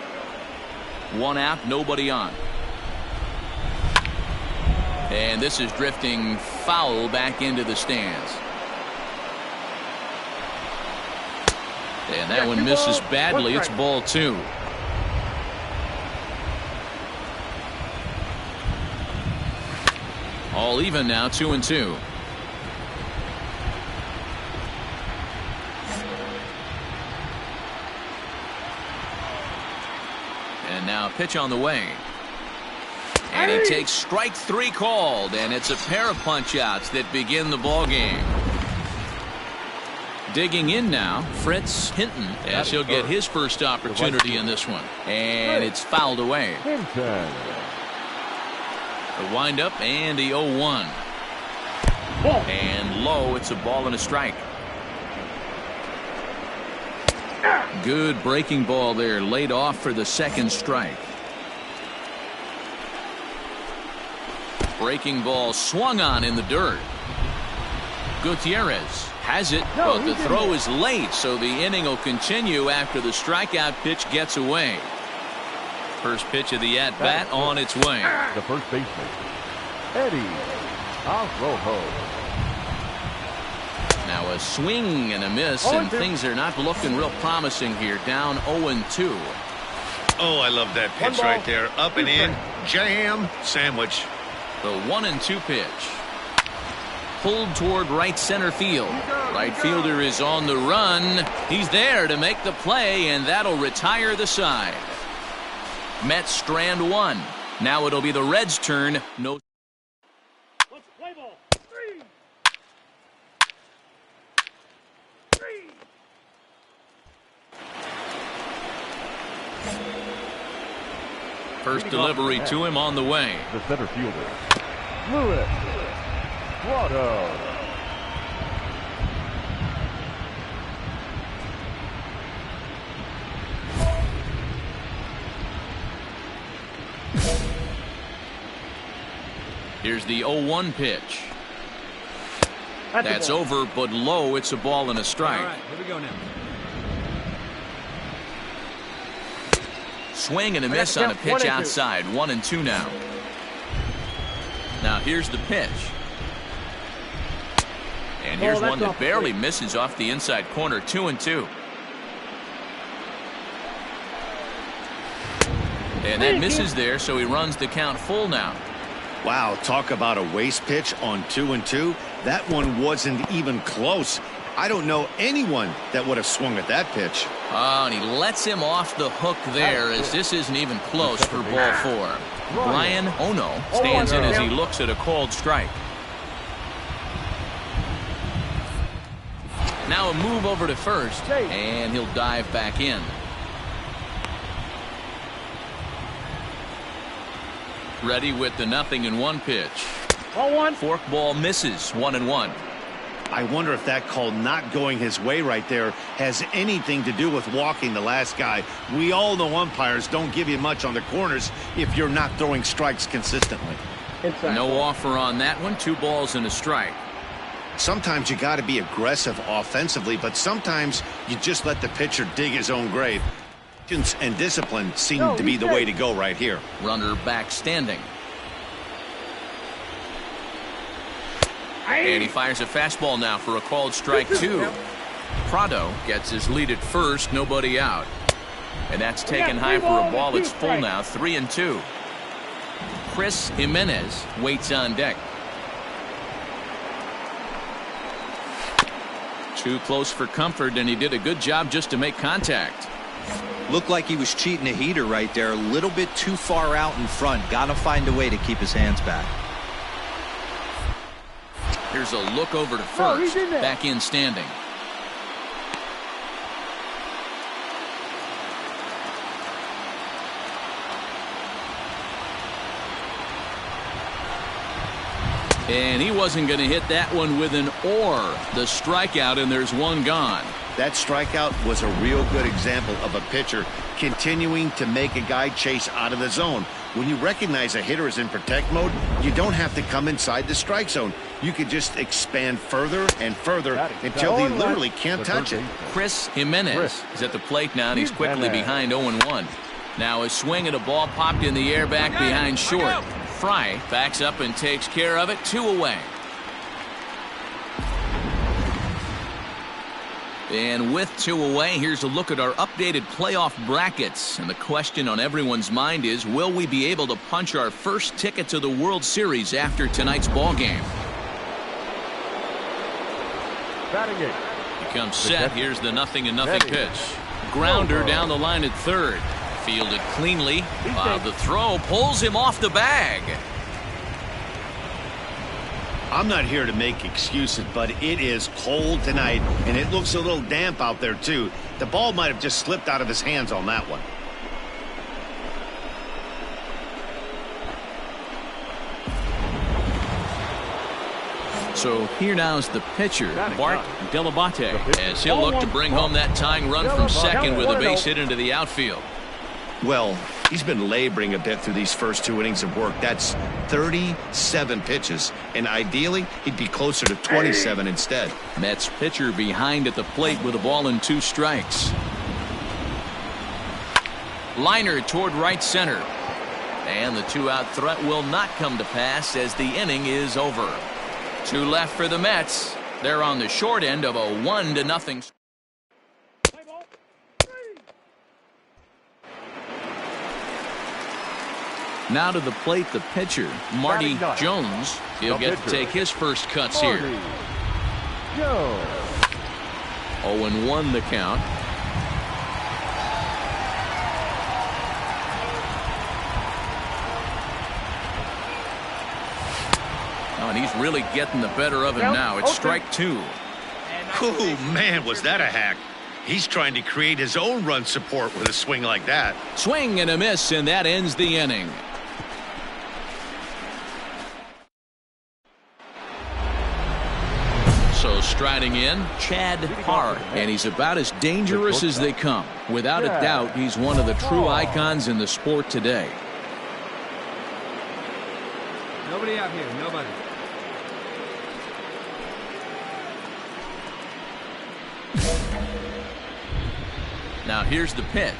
1 out, nobody on. And this is drifting foul back into the stands. And that one misses badly. It's ball 2. All even now, 2-2. And now a pitch on the way. And he takes strike 3 called, and it's a pair of punch-outs that begin the ball game. Digging in now, Fritz Hinton, as he'll get his first opportunity in this one. And it's fouled away. The windup and the 0-1. And low, it's a ball and a strike. Good breaking ball there, laid off for the second strike. Breaking ball swung on in the dirt. Gutierrez has it, but the throw is late, so the inning will continue after the strikeout pitch gets away. First pitch of the at-bat on its way. The first baseman, Eddie Arrojo. Now a swing and a miss, and things are not looking real promising here. Down 0-2. Oh, I love that pitch right there. Up and in. Jam sandwich. The 1-2 pitch. Pulled toward right center field. Right fielder is on the run. He's there to make the play, and that'll retire the side. Mets strand 1. Now it'll be the Reds' turn. No. Let's play ball. 3. First delivery to him on the way. The center fielder, Luis Guado. Here's the 0-1 pitch. That's over, but low. It's a ball and a strike. All right, here we go now. Swing and a miss on a pitch outside. 1-2 now. Now here's the pitch. And here's one that barely misses off the inside corner. 2-2. And that misses there, so he runs the count full now. Wow, talk about a waste pitch on 2-2. That one wasn't even close. I don't know anyone that would have swung at that pitch. Oh, and he lets him off the hook there, as this isn't even close for ball 4. Brian Ono stands in as he looks at a called strike. Now a move over to first, and he'll dive back in. Ready with the 0-1 pitch. 0-1. Fork ball misses. 1-1. I wonder if that call not going his way right there has anything to do with walking the last guy. We all know umpires don't give you much on the corners if you're not throwing strikes consistently. No offer on that one. 2 balls and a strike. Sometimes you got to be aggressive offensively, but sometimes you just let the pitcher dig his own grave. Patience and discipline seem to be the way to go right here. Runner back standing. And he fires a fastball now for a called strike 2. Prado gets his lead at first, nobody out. And that's taken high for a ball. It's full now, 3-2. Chris Jimenez waits on deck. Too close for comfort, and he did a good job just to make contact. Looked like he was cheating a heater right there. A little bit too far out in front. Got to find a way to keep his hands back. Here's a look over to first. Back in standing. And he wasn't going to hit that one with an or. The strikeout, and there's one gone. That strikeout was a real good example of a pitcher continuing to make a guy chase out of the zone. When you recognize a hitter is in protect mode, you don't have to come inside the strike zone. You can just expand further and further until he literally can't touch it. Chris Jimenez is at the plate now, and he's quickly behind 0-1. Now a swing at a ball popped in the air back behind short. Fry backs up and takes care of it. 2 away. And with 2 away, here's a look at our updated playoff brackets. And the question on everyone's mind is, will we be able to punch our first ticket to the World Series after tonight's ball game? He comes set. Here's the 0-0 pitch. Grounder down the line at third. Fielded cleanly. The throw pulls him off the bag. I'm not here to make excuses, but it is cold tonight, and it looks a little damp out there, too. The ball might have just slipped out of his hands on that one. So here now is the pitcher, Bart Delabate, as he'll look to bring home that tying run from second with a base hit into the outfield. Well, he's been laboring a bit through these first 2 innings of work. That's 37 pitches, and ideally he'd be closer to 27 instead. Mets pitcher behind at the plate with a ball and 2 strikes. Liner toward right center. And the 2-out threat will not come to pass as the inning is over. 2 left for the Mets. They're on the short end of a 1-0. Now to the plate, the pitcher, Marty Jones. He'll get to take his first cuts here. 0-1 the count. Oh, and he's really getting the better of him now. It's strike 2. Oh, man, was that a hack. He's trying to create his own run support with a swing like that. Swing and a miss, and that ends the inning. So striding in, Chad Parr, and he's about as dangerous as they come. Without a doubt, he's one of the true icons in the sport today. Nobody out here, nobody. Now here's the pitch.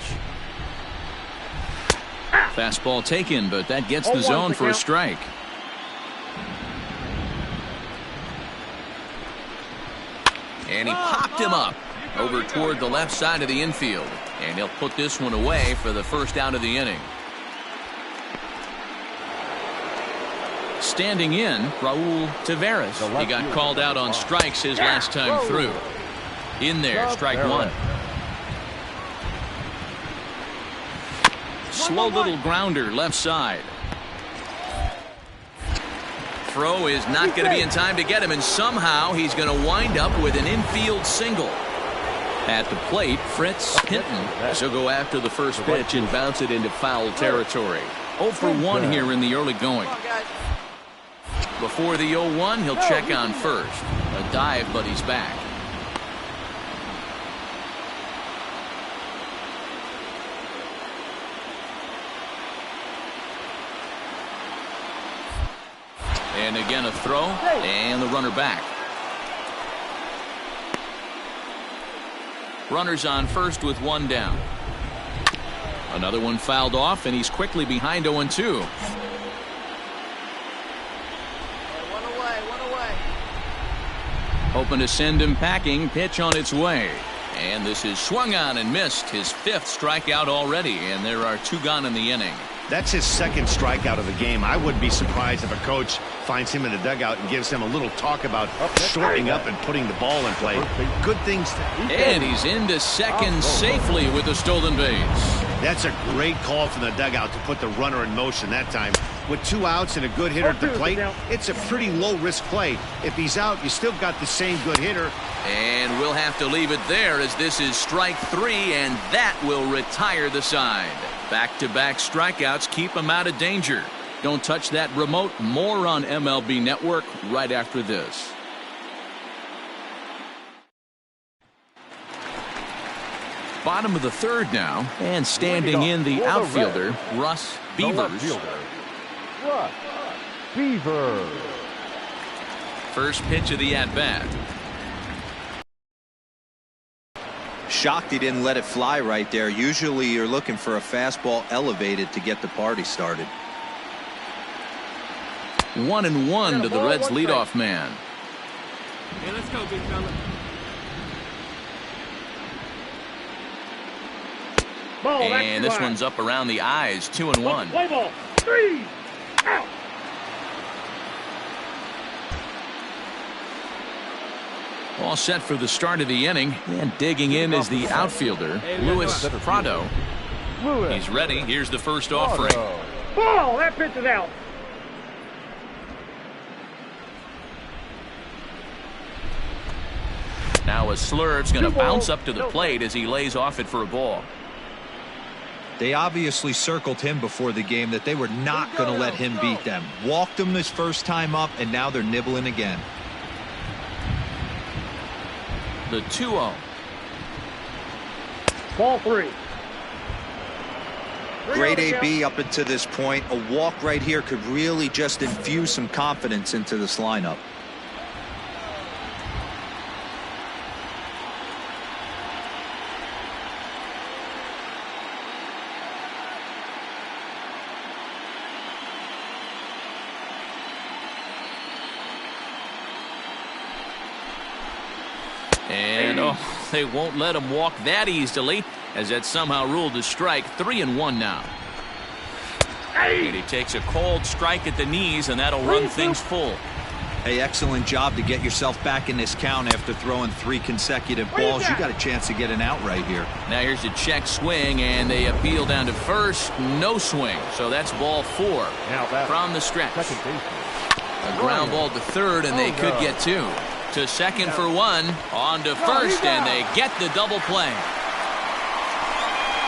Fastball taken, but that gets the zone for a strike. And he popped him up over toward the left side of the infield. And he'll put this one away for the first out of the inning. Standing in, Raul Taveras. He got called out on strikes his last time through. In there, strike 1. Slow little grounder left side. Throw is not going to be in time to get him, and somehow he's going to wind up with an infield single. At the plate, Fritz Hinton. So go after the first pitch and bounce it into foul territory. 0 for 1 here in the early going. Before the 0-1, he'll check on first. A dive, but he's back. And again a throw, and the runner back. Runners on first with one down. Another one fouled off, and he's quickly behind 0-2. One away. Hoping to send him packing. Pitch on its way. And this is swung on and missed. His 5th strikeout already, and there are 2 gone in the inning. That's his 2nd strikeout of the game. I wouldn't be surprised if a coach finds him in the dugout and gives him a little talk about shortening up and putting the ball in play. Good things. And he's into second safely with a stolen base. That's a great call from the dugout to put the runner in motion that time. With 2 outs and a good hitter at the plate, it's a pretty low-risk play. If he's out, you still got the same good hitter. And we'll have to leave it there as this is strike 3, and that will retire the side. Back-to-back strikeouts keep him out of danger. Don't touch that remote. More on MLB Network right after this. Bottom of the 3rd now, and standing in the outfielder, Russ Beavers. First pitch of the at-bat. Shocked he didn't let it fly right there. Usually you're looking for a fastball elevated to get the party started. 1-1 to the Reds leadoff man. Hey, let's go, big fella. And this one's up around the eyes. 2-1. Play ball. 3 out. All set for the start of the inning, and digging in is the outfielder, Luis Prado. He's ready. Here's the first offering. Ball. That pitch is out. Now a slurve's going to bounce up to the plate as he lays off it for a ball. They obviously circled him before the game that they were not going to let him beat them. Walked him his first time up, and now they're nibbling again. The 2-0. Ball 3. Great AB up until this point. A walk right here could really just infuse some confidence into this lineup. And they won't let him walk that easily, as that somehow ruled a strike. 3-1 now. And he takes a cold strike at the knees, and that'll run things full. Hey, excellent job to get yourself back in this count after throwing 3 consecutive balls. You got a chance to get an out right here. Now here's a check swing, and they appeal down to first. No swing. So that's ball 4 from the stretch. A ground ball to third, and they could get 2. To second for 1, on to first, and they get the double play.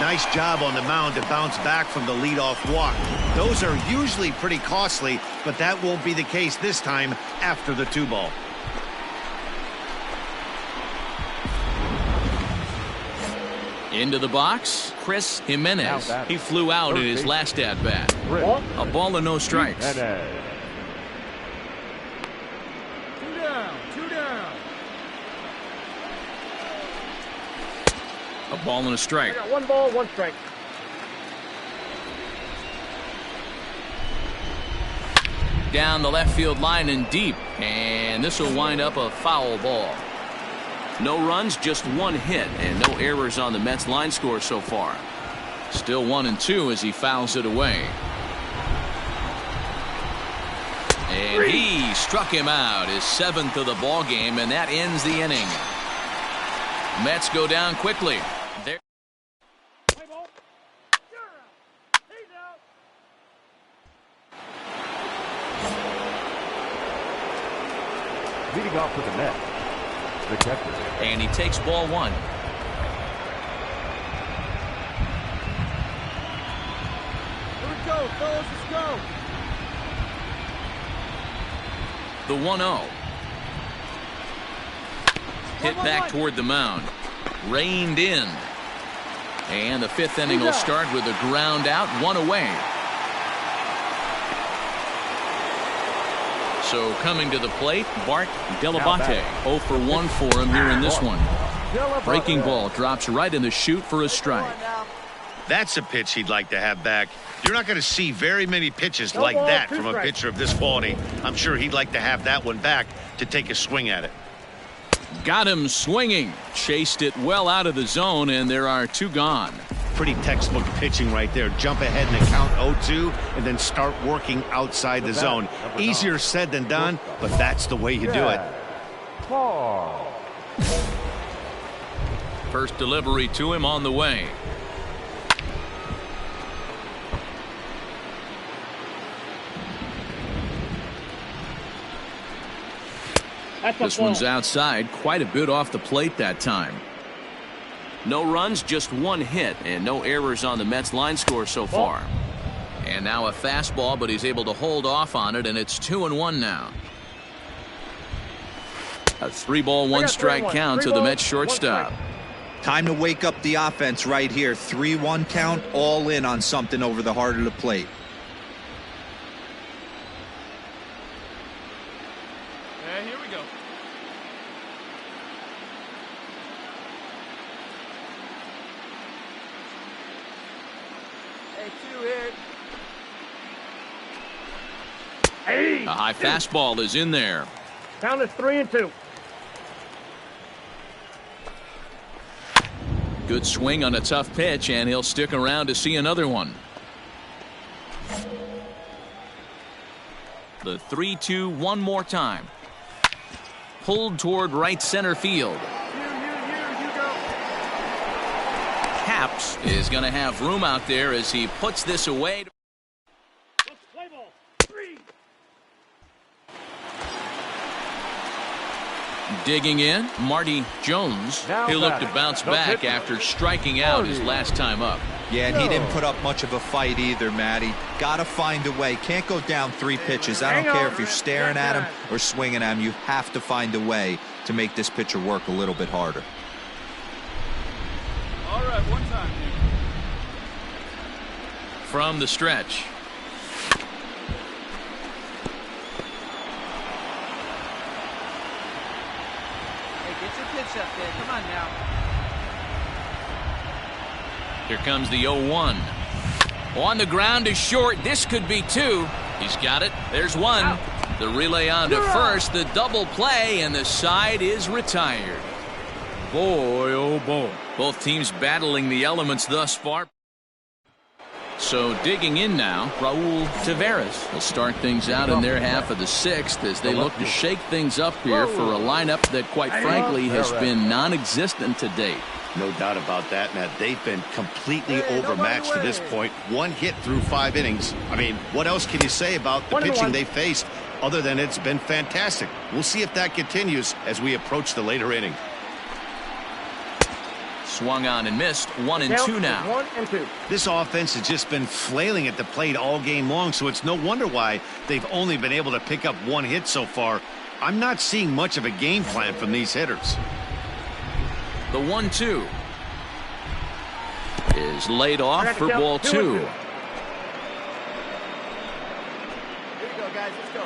Nice job on the mound to bounce back from the leadoff walk. Those are usually pretty costly, but that won't be the case this time after the 2-ball. Into the box, Chris Jimenez. He flew out in his last at-bat. A ball and no strikes. 2 down. A ball and a strike. 1 ball, 1 strike. Down the left field line and deep, and this will wind up a foul ball. No runs, just 1 hit, and no errors on the Mets line score so far. Still 1-2 as he fouls it away. And he struck him out, his 7th of the ball game, and that ends the inning. Mets go down quickly. They're Leading off for the Mets, the catcher. and he takes ball 1. Here we go, fellas, let's go. The 1-0. Hit back toward the mound. Reined in. And the fifth inning will start with a ground out, one away. So coming to the plate, Bart Delabate. 0 for 1 for him here in this one. Breaking ball drops right in the chute for a strike. That's a pitch he'd like to have back. You're not going to see very many pitches like that from a pitcher of this quality. I'm sure he'd like to have that one back to take a swing at it. Got him swinging. Chased it well out of the zone, and there are 2 gone. Pretty textbook pitching right there. Jump ahead in the count 0-2 and then start working outside the zone. Easier said than done, but that's the way you do it. First delivery to him on the way. This one's outside, quite a bit off the plate that time. No runs, just 1 hit, and no errors on the Mets line score so far. And now a fastball, but he's able to hold off on it, and it's 2-1 now. A 3-ball, 1-strike count to the Mets shortstop. Time to wake up the offense right here. 3-1 count, all in on something over the heart of the plate. Here we go. Hey, A high fastball is in there. count is 3-2. Good swing on a tough pitch, and he'll stick around to see another one. The 3-2 one more time. Pulled toward right center field. Caps is going to have room out there as he puts this away. Let's play ball. 3. Digging in, Marty Jones. He'll look to bounce back after striking out his last time up. Yeah, and he didn't put up much of a fight either, Matty. Got to find a way. Can't go down 3 pitches. I don't care if you're staring at him or swinging at him. You have to find a way to make this pitcher work a little bit harder. All right, one time. From the stretch. Hey, get your pitch up there. Come on now. Here comes the 0-1. On the ground to short. This could be 2. He's got it. There's 1. The relay on to first. The double play, and the side is retired. Boy, oh boy. Both teams battling the elements thus far. So digging in now, Raul Taveras will start things out in their half of the 6th as they look to shake things up here for a lineup that, quite frankly, has been non-existent to date. No doubt about that, Matt. They've been completely overmatched to this point. 1 hit through 5 innings. I mean, what else can you say about the pitching they faced other than it's been fantastic? We'll see if that continues as we approach the later inning. Swung on and missed. 1-2 now. 1-2. This offense has just been flailing at the plate all game long, so it's no wonder why they've only been able to pick up 1 hit so far. I'm not seeing much of a game plan from these hitters. The 1-2 is laid off for ball 2. Here we go, guys. Let's go.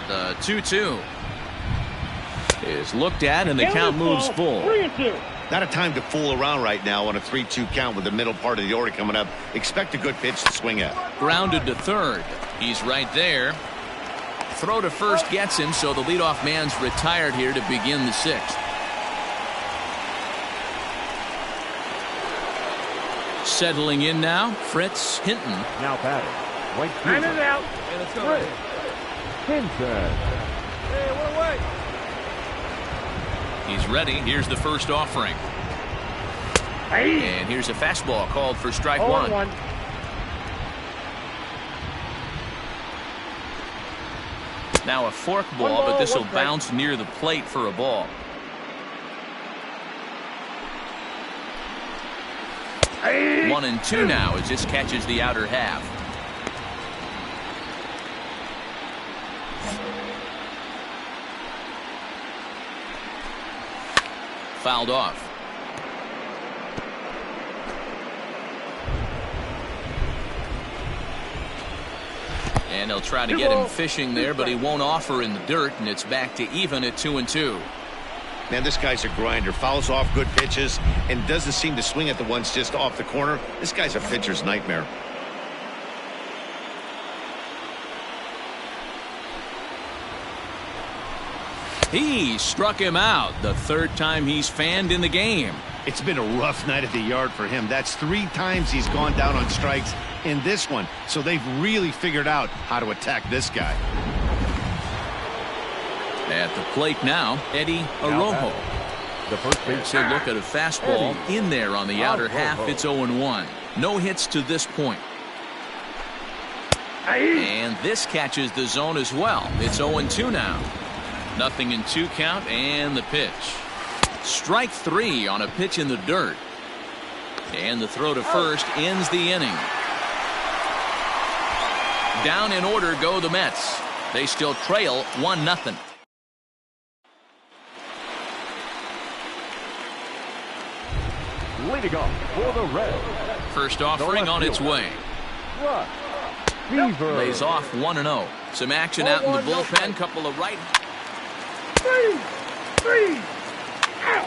The 2-2 is looked at, and the count moves full. 3-2. Not a time to fool around right now on a 3-2 count with the middle part of the order coming up. Expect a good pitch to swing at. Grounded to third. He's right there. Throw to first gets him, so the leadoff man's retired here to begin the 6th. Settling in now, Fritz Hinton. Now batting. Right Time fielder. is out. Hey, let's go. 3. Hinton. Hey, what away? He's ready. Here's the first offering. Hey. And here's a fastball called for strike 1. 0-1. Now a fork ball, but this will bounce near the plate for a ball. Hey. 1-2 now as this catches the outer half. Fouled off. And they'll try to get him fishing there, but he won't offer in the dirt, and it's back to even at 2-2. Man, this guy's a grinder. Fouls off good pitches and doesn't seem to swing at the ones just off the corner. This guy's a pitcher's nightmare. He struck him out, the third time he's fanned in the game. It's been a rough night at the yard for him. That's 3 times he's gone down on strikes in this one. So they've really figured out how to attack this guy. At the plate now, Eddie Arrojo. The first base. So look at a fastball in there on the outer half. It's 0-1. No hits to this point. And this catches the zone as well. It's 0-2 now. Nothing in 2 count, and the pitch. Strike 3 on a pitch in the dirt. And the throw to first ends the inning. Down in order go the Mets. They still trail 1-0. Leading off for the Reds. First offering on its way. Beaver. Lays off 1-0. Some action out in the bullpen. Couple of right. 3 out.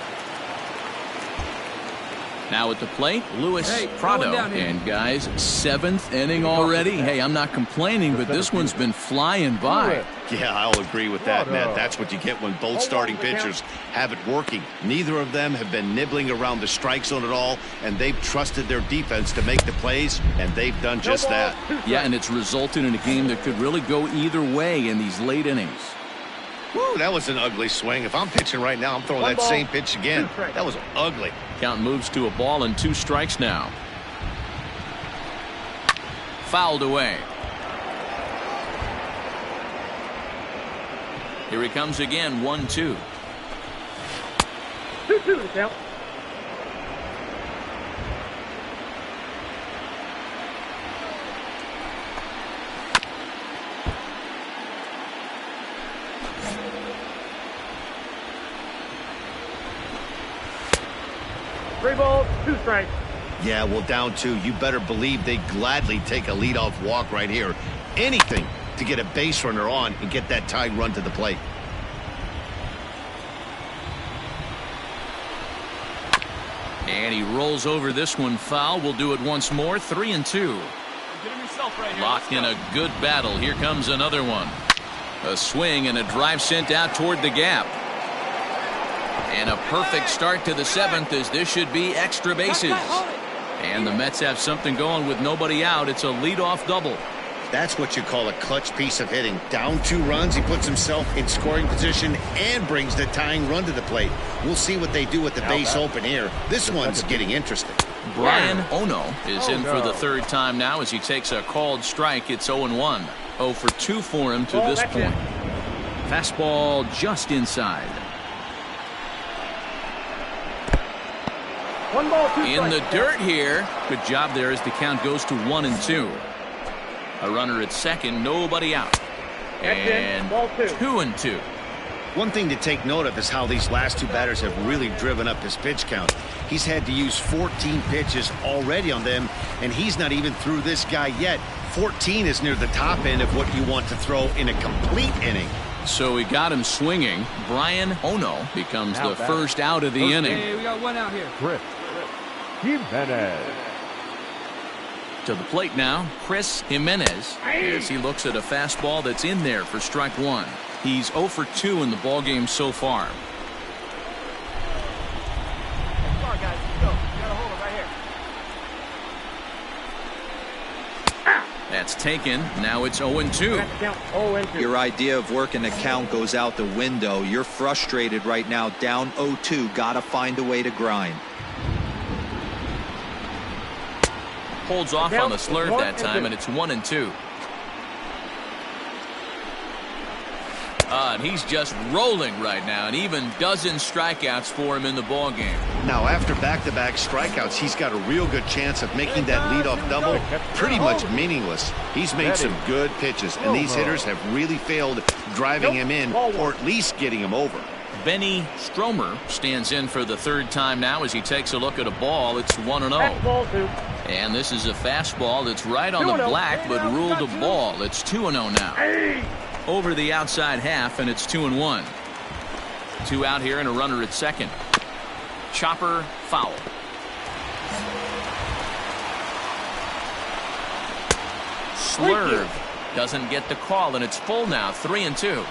Now at the plate, Luis Prado. And guys, 7th inning already. Hey, I'm not complaining, but this one's been flying by. Yeah, I'll agree with that, Matt. That's what you get when both starting pitchers have it working. Neither of them have been nibbling around the strike zone at all, and they've trusted their defense to make the plays, and they've done just that. Yeah, and it's resulted in a game that could really go either way in these late innings. Woo, that was an ugly swing. If I'm pitching right now, I'm throwing that same pitch again. That was ugly. Count moves to a ball and 2 strikes now. Fouled away. Here he comes again, 1-2. 2-2 to count. Three balls, 2 strikes. Yeah, well, down 2. You better believe they gladly take a leadoff walk right here. Anything to get a base runner on and get that tying run to the plate. And he rolls over this one foul. We'll do it once more. 3-2. Get him yourself right here. Locked in a good battle. Here comes another one. A swing and a drive sent out toward the gap. And a perfect start to the 7th, as this should be extra bases. And the Mets have something going with nobody out. It's a leadoff double. That's what you call a clutch piece of hitting. Down 2 runs, he puts himself in scoring position and brings the tying run to the plate. We'll see what they do with the base open here. This one's getting interesting. Brian Ono is in for the 3rd time now as he takes a called strike. It's 0-1. 0 for 2 for him to this point. Fastball just inside. 1 ball, 2 In the dirt here. Good job there as the count goes to 1-2. A runner at second, nobody out. And 2-2. One thing to take note of is how these last 2 batters have really driven up his pitch count. He's had to use 14 pitches already on them, and he's not even through this guy yet. 14 is near the top end of what you want to throw in a complete inning. So he got him swinging. Brian Ono becomes the first out of the inning. Hey, we got 1 out here. Chris Jimenez. To the plate now, Chris Jimenez, as he looks at a fastball that's in there for strike 1. He's 0 for 2 in the ballgame so far. Come on, guys. Let's go. You gotta hold it right here. That's taken. Now it's 0-2. Your idea of working a count goes out the window. You're frustrated right now, down 0-2. Gotta find a way to grind. Holds off on the slurve that time, and it's 1-2. And he's just rolling right now, and even dozen strikeouts for him in the ballgame. Now, after back-to-back strikeouts, he's got a real good chance of making that leadoff double pretty much meaningless. He's made some good pitches, and these hitters have really failed driving him in or at least getting him over. Benny Stromer stands in for the third time now as he takes a look at a ball. It's 1-0. Fastball, 2. And this is a fastball that's right on the black, but ruled a ball. It's 2-0 now. Hey. Over the outside half, and it's 2-1. 2 out here and a runner at second. Chopper foul. Slurve doesn't get the call, and it's full now. 3-2.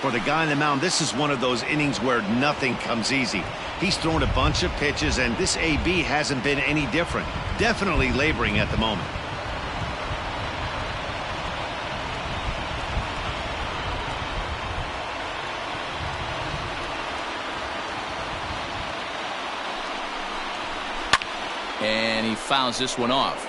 For the guy on the mound, this is one of those innings where nothing comes easy. He's thrown a bunch of pitches, and this AB hasn't been any different. Definitely laboring at the moment. And he fouls this one off.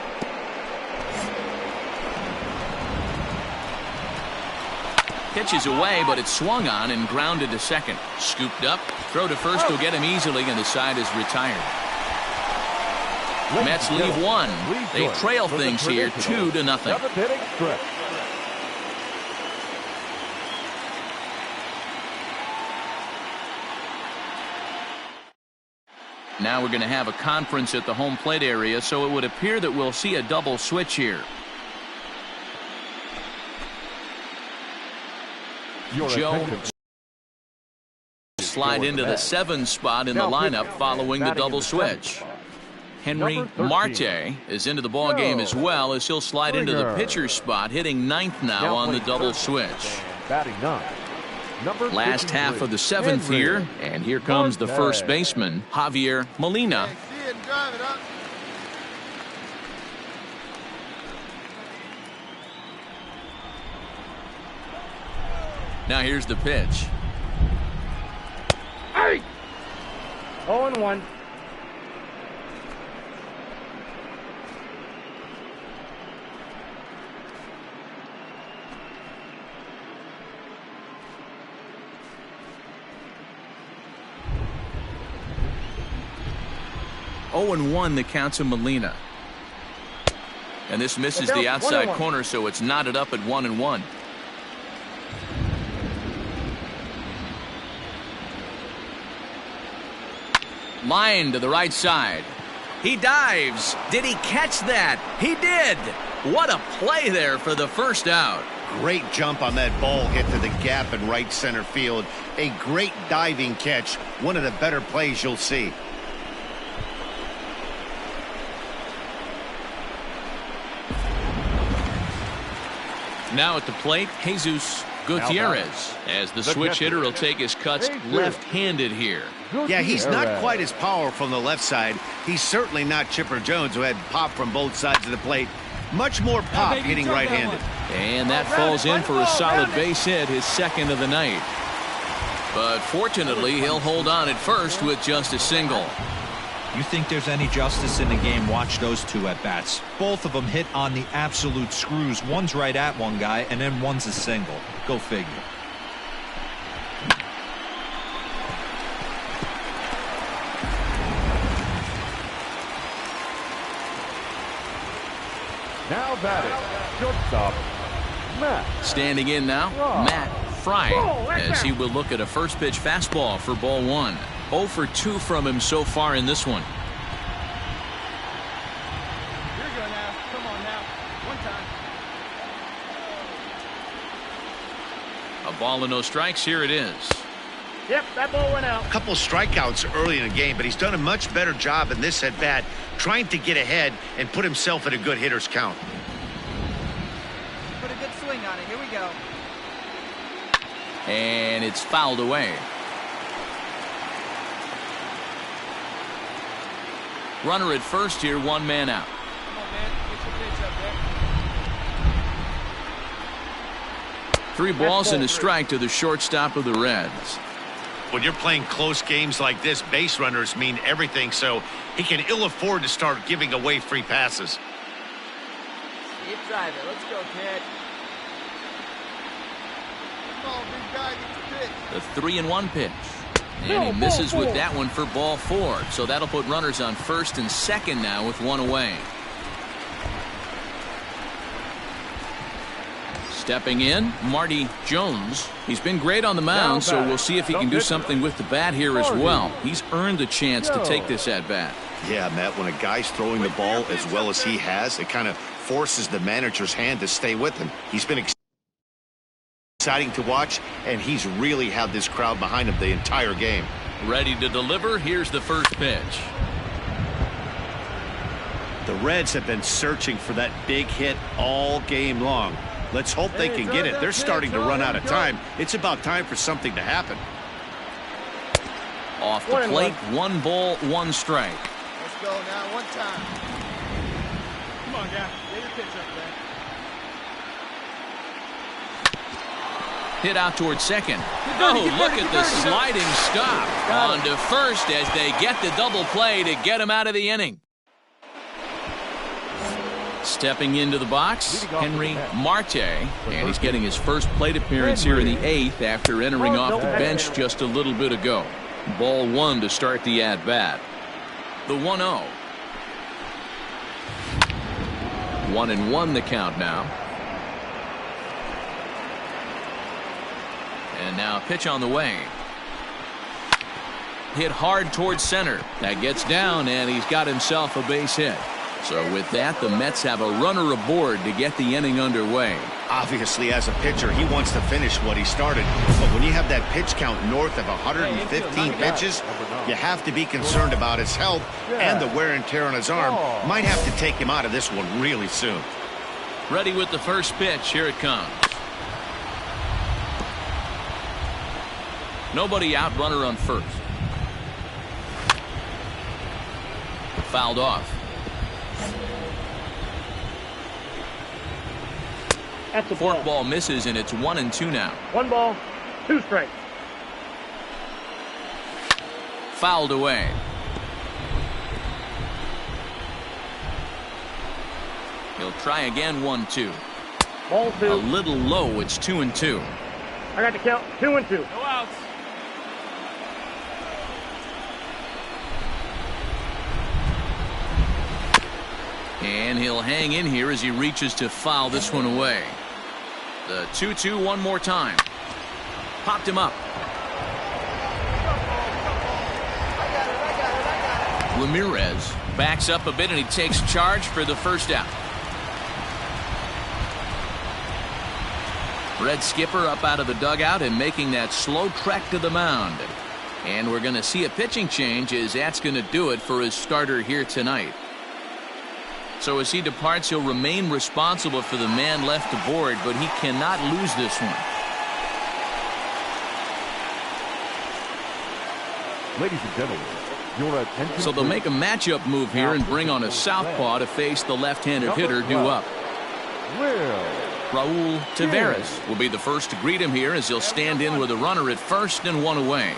Pitches away, but it's swung on and grounded to second. Scooped up. Throw to first will get him easily, and the side is retired. Mets leave one. They trail things here 2-0. Now we're going to have a conference at the home plate area, so it would appear that we'll see a double switch here. Joe slide into the 7 spot in the lineup following the double switch. Henry Marte is into the ball game as well, as he'll slide into the pitcher spot, hitting 9th now on the double switch. Last half of the 7th here, and here comes the first baseman, Javier Molina. Now here's the pitch. Hey! 0-1. The count to Molina. And this misses the outside corner, so it's knotted up at 1-1. Line to the right side. He dives. Did he catch that? He did. What a play there for the first out. Great jump on that ball hit to the gap in right center field. A great diving catch. One of the better plays you'll see. Now at the plate, Jesus Gutierrez, as the switch hitter will take his cuts left-handed here. Yeah, he's not quite as powerful on the left side. He's certainly not Chipper Jones, who had pop from both sides of the plate. Much more pop hitting right-handed. And that falls in for a solid base hit, his second of the night. But fortunately, he'll hold on at first with just a single. You think there's any justice in the game? Watch those 2 at-bats. Both of them hit on the absolute screws. One's right at one guy, and then one's a single. Go figure. Now batting, shortstop, Matt. Standing in now, Matt Fry, as he will look at a first pitch fastball for ball 1. 0 for 2 from him so far in this one. Here you go now. Come on now. One time. A ball and no strikes. Here it is. Yep, that ball went out. A couple strikeouts early in the game, but he's done a much better job in this at-bat trying to get ahead and put himself in a good hitter's count. Put a good swing on it. Here we go. And it's fouled away. Runner at first here, 1 man out. Come on, man. Get your pitch up there. 3 balls and a strike to the shortstop of the Reds. When you're playing close games like this, base runners mean everything, so he can ill afford to start giving away free passes. Keep driving. Let's go, kid. Come on, big guy. Get The 3-1 pitch. And he misses with that one for ball 4. So that'll put runners on first and second now with 1 away. Stepping in, Marty Jones. He's been great on the mound, so we'll see if he can do something with the bat here as well. He's earned the chance to take this at bat. Yeah, Matt, when a guy's throwing the ball as well as he has, it kind of forces the manager's hand to stay with him. He's been exciting to watch, and he's really had this crowd behind him the entire game. Ready to deliver. Here's the first pitch. The Reds have been searching for that big hit all game long. Let's hope they can get it. They're starting to run out of time. It's about time for something to happen. Off the plate, 1 ball, 1 strike. Let's go now, 1 time. Come on, guy. Get your pitch up there. Hit out towards second. Oh, look at the sliding stop. On to first as they get the double play to get him out of the inning. Stepping into the box, Henry Marte, and he's getting his first plate appearance here in the 8th after entering off the bench just a little bit ago. Ball 1 to start the at-bat. The 1-0. 1-1 the count now. And now a pitch on the way. Hit hard towards center. That gets down, and he's got himself a base hit. So with that, the Mets have a runner aboard to get the inning underway. Obviously, as a pitcher, he wants to finish what he started. But when you have that pitch count north of 115 pitches, you have to be concerned about his health and the wear and tear on his arm. Might have to take him out of this one really soon. Ready with the first pitch. Here it comes. Nobody out, runner on first. Fouled off. That's a Fork ball misses, and it's 1-2 now. 1 ball, 2 strikes. Fouled away. He'll try again. 1-2. Ball 2. A little low. It's 2-2. I got the count. 2-2. No outs. And he'll hang in here as he reaches to foul this one away. The 2-2 one more time. Popped him up. Ramirez backs up a bit, and he takes charge for the first out. Red skipper up out of the dugout and making that slow trek to the mound. And we're going to see a pitching change, as that's going to do it for his starter here tonight. So as he departs, he'll remain responsible for the man left aboard, but he cannot lose this one. Ladies and gentlemen, your attention. So they'll make a matchup move here and bring on a southpaw to face the left-handed hitter due up. Raul Taveras will be the first to greet him here, as he'll stand in with a runner at first and 1 away.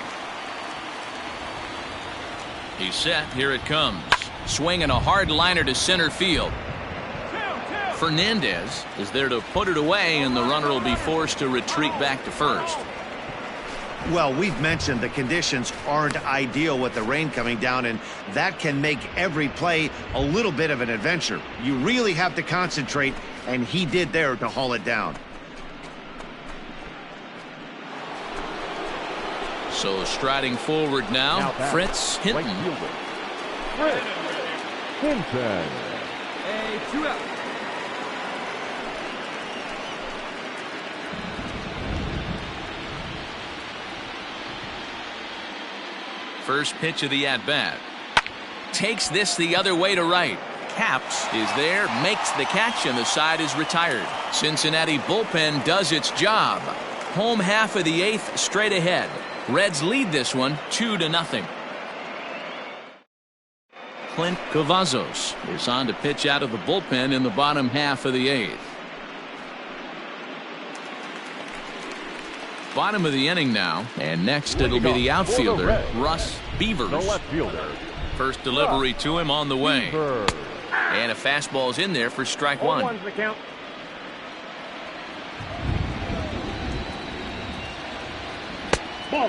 He's set. Here it comes. Swinging a hard liner to center field. Fernandez is there to put it away, and the runner will be forced to retreat back to first. Well, we've mentioned the conditions aren't ideal with the rain coming down, and that can make every play a little bit of an adventure. You really have to concentrate, and he did there to haul it down. So striding forward now, Fritz Hinton. Hinton. Hey, 2 out. First pitch of the at-bat. Takes this the other way to right. Caps is there, makes the catch, and the side is retired. Cincinnati bullpen does its job. Home half of the 8th straight ahead. Reds lead this one 2-0. Clint Cavazos is on to pitch out of the bullpen in the bottom half of the 8th. Bottom of the inning now, and next it'll be the outfielder, Russ Beavers. The left fielder. First delivery to him on the way. And a fastball's in there for strike 1. 1's the count.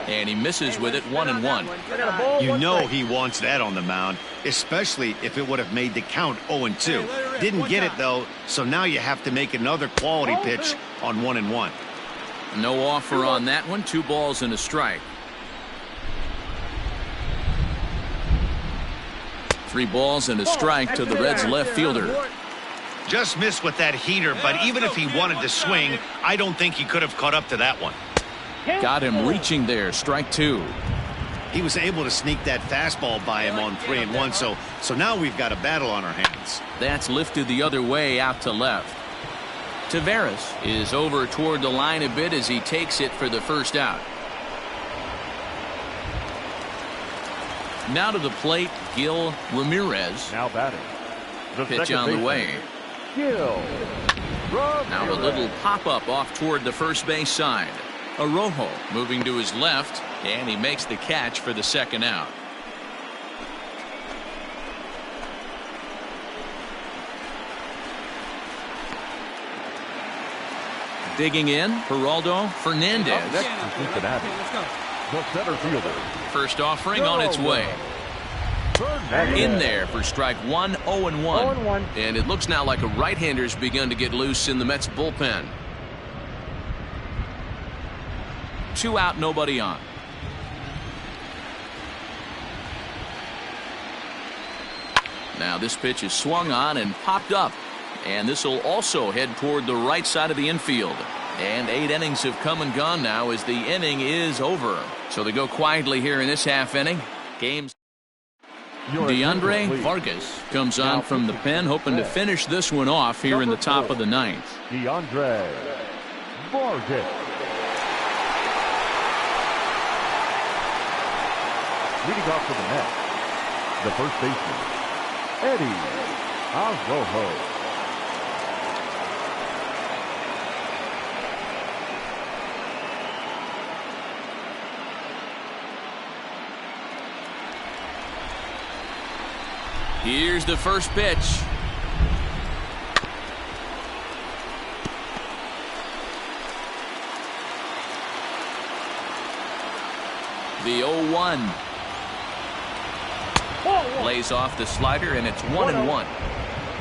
And he misses with it. 1-1. You know he wants that on the mound, especially if it would have made the count 0-2. Didn't get it, though, so now you have to make another quality pitch on 1-1. No offer on that one. 2 balls and a strike. 3 balls and a strike to the Reds left fielder. Just missed with that heater, but even if he wanted to swing, I don't think he could have caught up to that one. Got him reaching there. Strike 2. He was able to sneak that fastball by him on 3-1, so now we've got a battle on our hands. That's lifted the other way out to left. Taveras is over toward the line a bit as he takes it for the first out. Now to the plate, Gil Ramirez. Now batting. Pitch on the way. Gil. Now a little pop-up off toward the first base side. Arrojo moving to his left, and he makes the catch for the second out. Digging in, Geraldo Fernandez. Next to Cincinnati. The center fielder. First offering on its way. In there for strike 1, 0-1. And it looks now like a right-hander's begun to get loose in the Mets bullpen. 2 out, nobody on. Now this pitch is swung on and popped up. And this will also head toward the right side of the infield. And 8 innings have come and gone now as the inning is over. So they go quietly here in this half inning. Games. DeAndre Vargas comes on from the pen, hoping to finish this one off here in the top of the 9th. DeAndre Vargas. Leading off for the Mets, the first baseman, Eddie Arrojo. Here's the first pitch. The 0-1. Lays off the slider, and it's 1-1.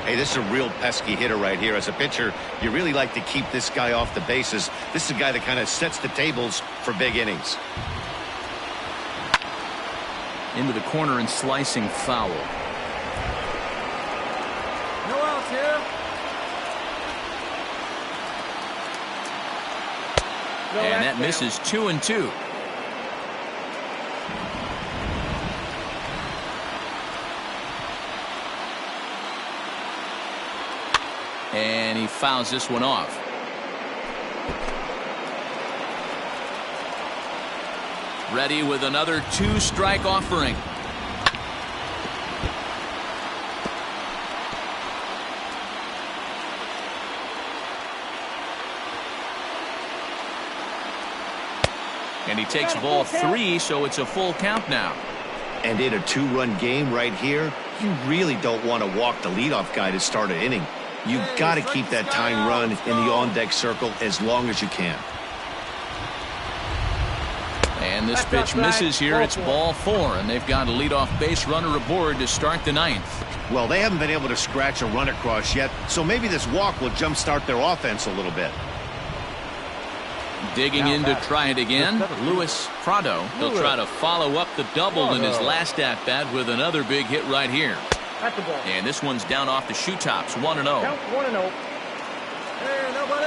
Hey, this is a real pesky hitter right here. As a pitcher, you really like to keep this guy off the bases. This is a guy that kind of sets the tables for big innings. Into the corner and slicing foul. No outs here. And that misses 2-2. And he fouls this one off. Ready with another 2-strike offering. And he takes ball 3, so it's a full count now. And in a 2-run game right here, you really don't want to walk the leadoff guy to start an inning. You've got to keep that tying run in the on-deck circle as long as you can. And this pitch misses here. It's ball 4, and they've got a leadoff base runner aboard to start the 9th. Well, they haven't been able to scratch a run across yet, so maybe this walk will jumpstart their offense a little bit. Digging in to try it again, Luis Prado. He'll try to follow up the double in his last at-bat with another big hit right here. That's the ball. And this one's down off the shoe tops, 1-0. Count 1-0. Hey, nobody.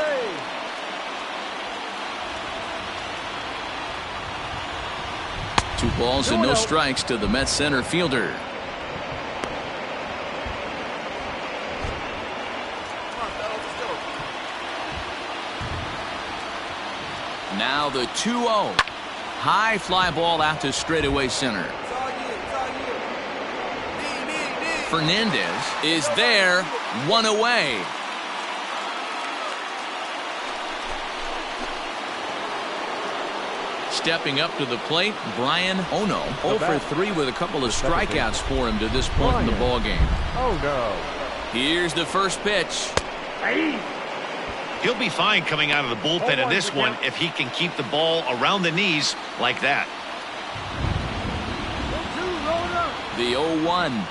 2 balls and no strikes to the Mets center fielder. Now the 2-0. High fly ball out to straightaway center. Fernandez is there, 1 away. Stepping up to the plate, Brian Ono. 0 for 3 with a couple of strikeouts for him to this point in the ball game. Oh no. Here's the first pitch. He'll be fine coming out of the bullpen in this one if he can keep the ball around the knees like that. The 0-1.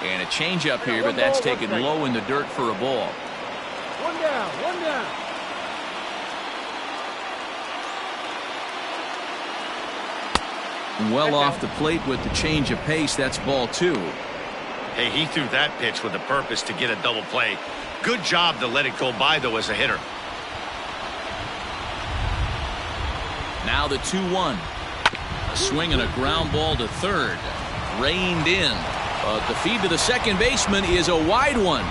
And a changeup here, but that's taken low in the dirt for a ball. One down, one down. Well off the plate with the change of pace. That's ball 2. Hey, he threw that pitch with a purpose to get a double play. Good job to let it go by, though, as a hitter. Now the 2-1. A swing and a ground ball to third. Reined in. But the feed to the second baseman is a wide one.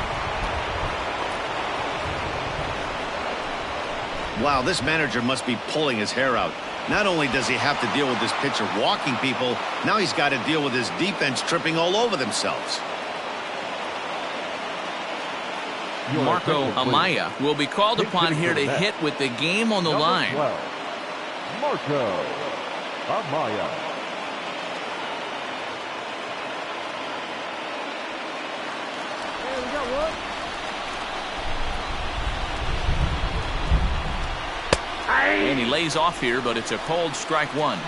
Wow, this manager must be pulling his hair out. Not only does he have to deal with this pitcher walking people, now he's got to deal with his defense tripping all over themselves. Marco Amaya will be called upon here to hit with the game on the line. Marco Amaya. Hey, we got one. And he lays off here, but it's a called strike 1. Hey,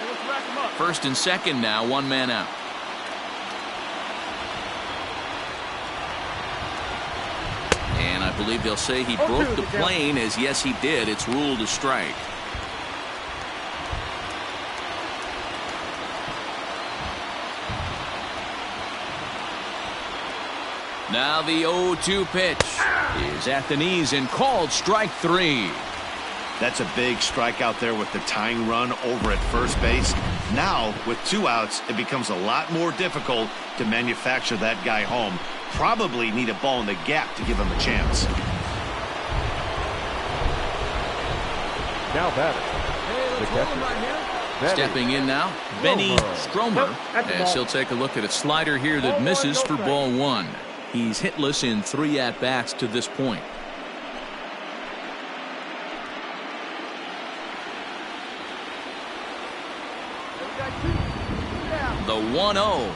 let's rack him up. First and second now, 1 man out. And I believe they'll say he broke the plane, as yes he did. It's ruled a strike. Now the 0-2 pitch is at the knees and called strike 3. That's a big strike out there with the tying run over at first base. Now, with 2 outs, it becomes a lot more difficult to manufacture that guy home. Probably need a ball in the gap to give him a chance. Now batter. Hey, let's roll him right here. Stepping in now, Benny Stromer, as he'll take a look at a slider here that misses for ball 1. He's hitless in 3 at-bats to this point. The 1-0.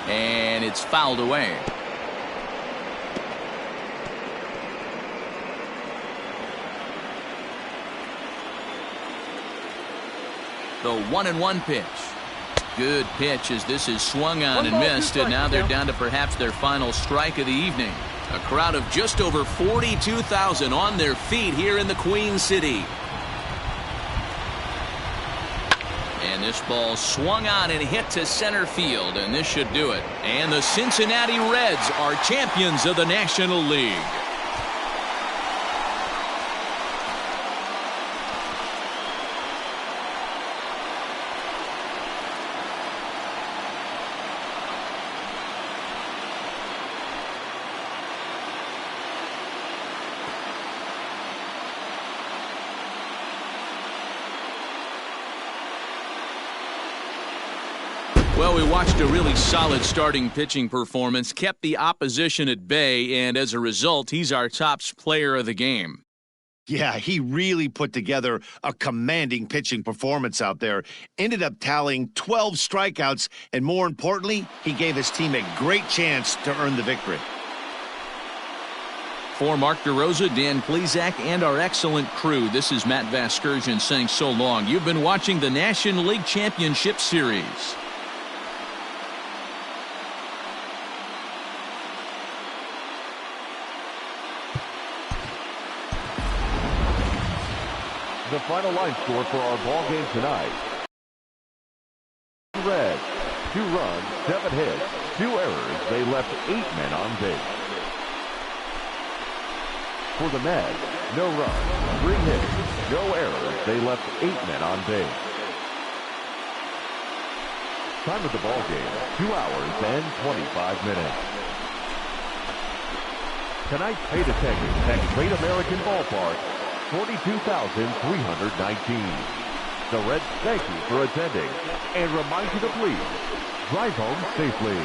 And it's fouled away. The 1-1 pitch. Good pitch, as this is swung on and missed, and now they're down to perhaps their final strike of the evening. A crowd of just over 42,000 on their feet here in the Queen City. And this ball swung on and hit to center field, and this should do it. And the Cincinnati Reds are champions of the National League. Well, we watched a really solid starting pitching performance, kept the opposition at bay, and as a result, he's our top player of the game. Yeah, he really put together a commanding pitching performance out there. Ended up tallying 12 strikeouts, and more importantly, he gave his team a great chance to earn the victory. For Mark DeRosa, Dan Plesac, and our excellent crew, this is Matt Vasgersian saying so long. You've been watching the National League Championship Series. The final line score for our ball game tonight. Reds, 2 runs, 7 hits, 2 errors. They left 8 men on base. For the Mets, no runs, 3 hits, no errors. They left 8 men on base. Time of the ball game, 2 hours and 25 minutes. Tonight's paid attendance at Great American Ballpark, 42,319. The Reds thank you for attending and remind you to please drive home safely.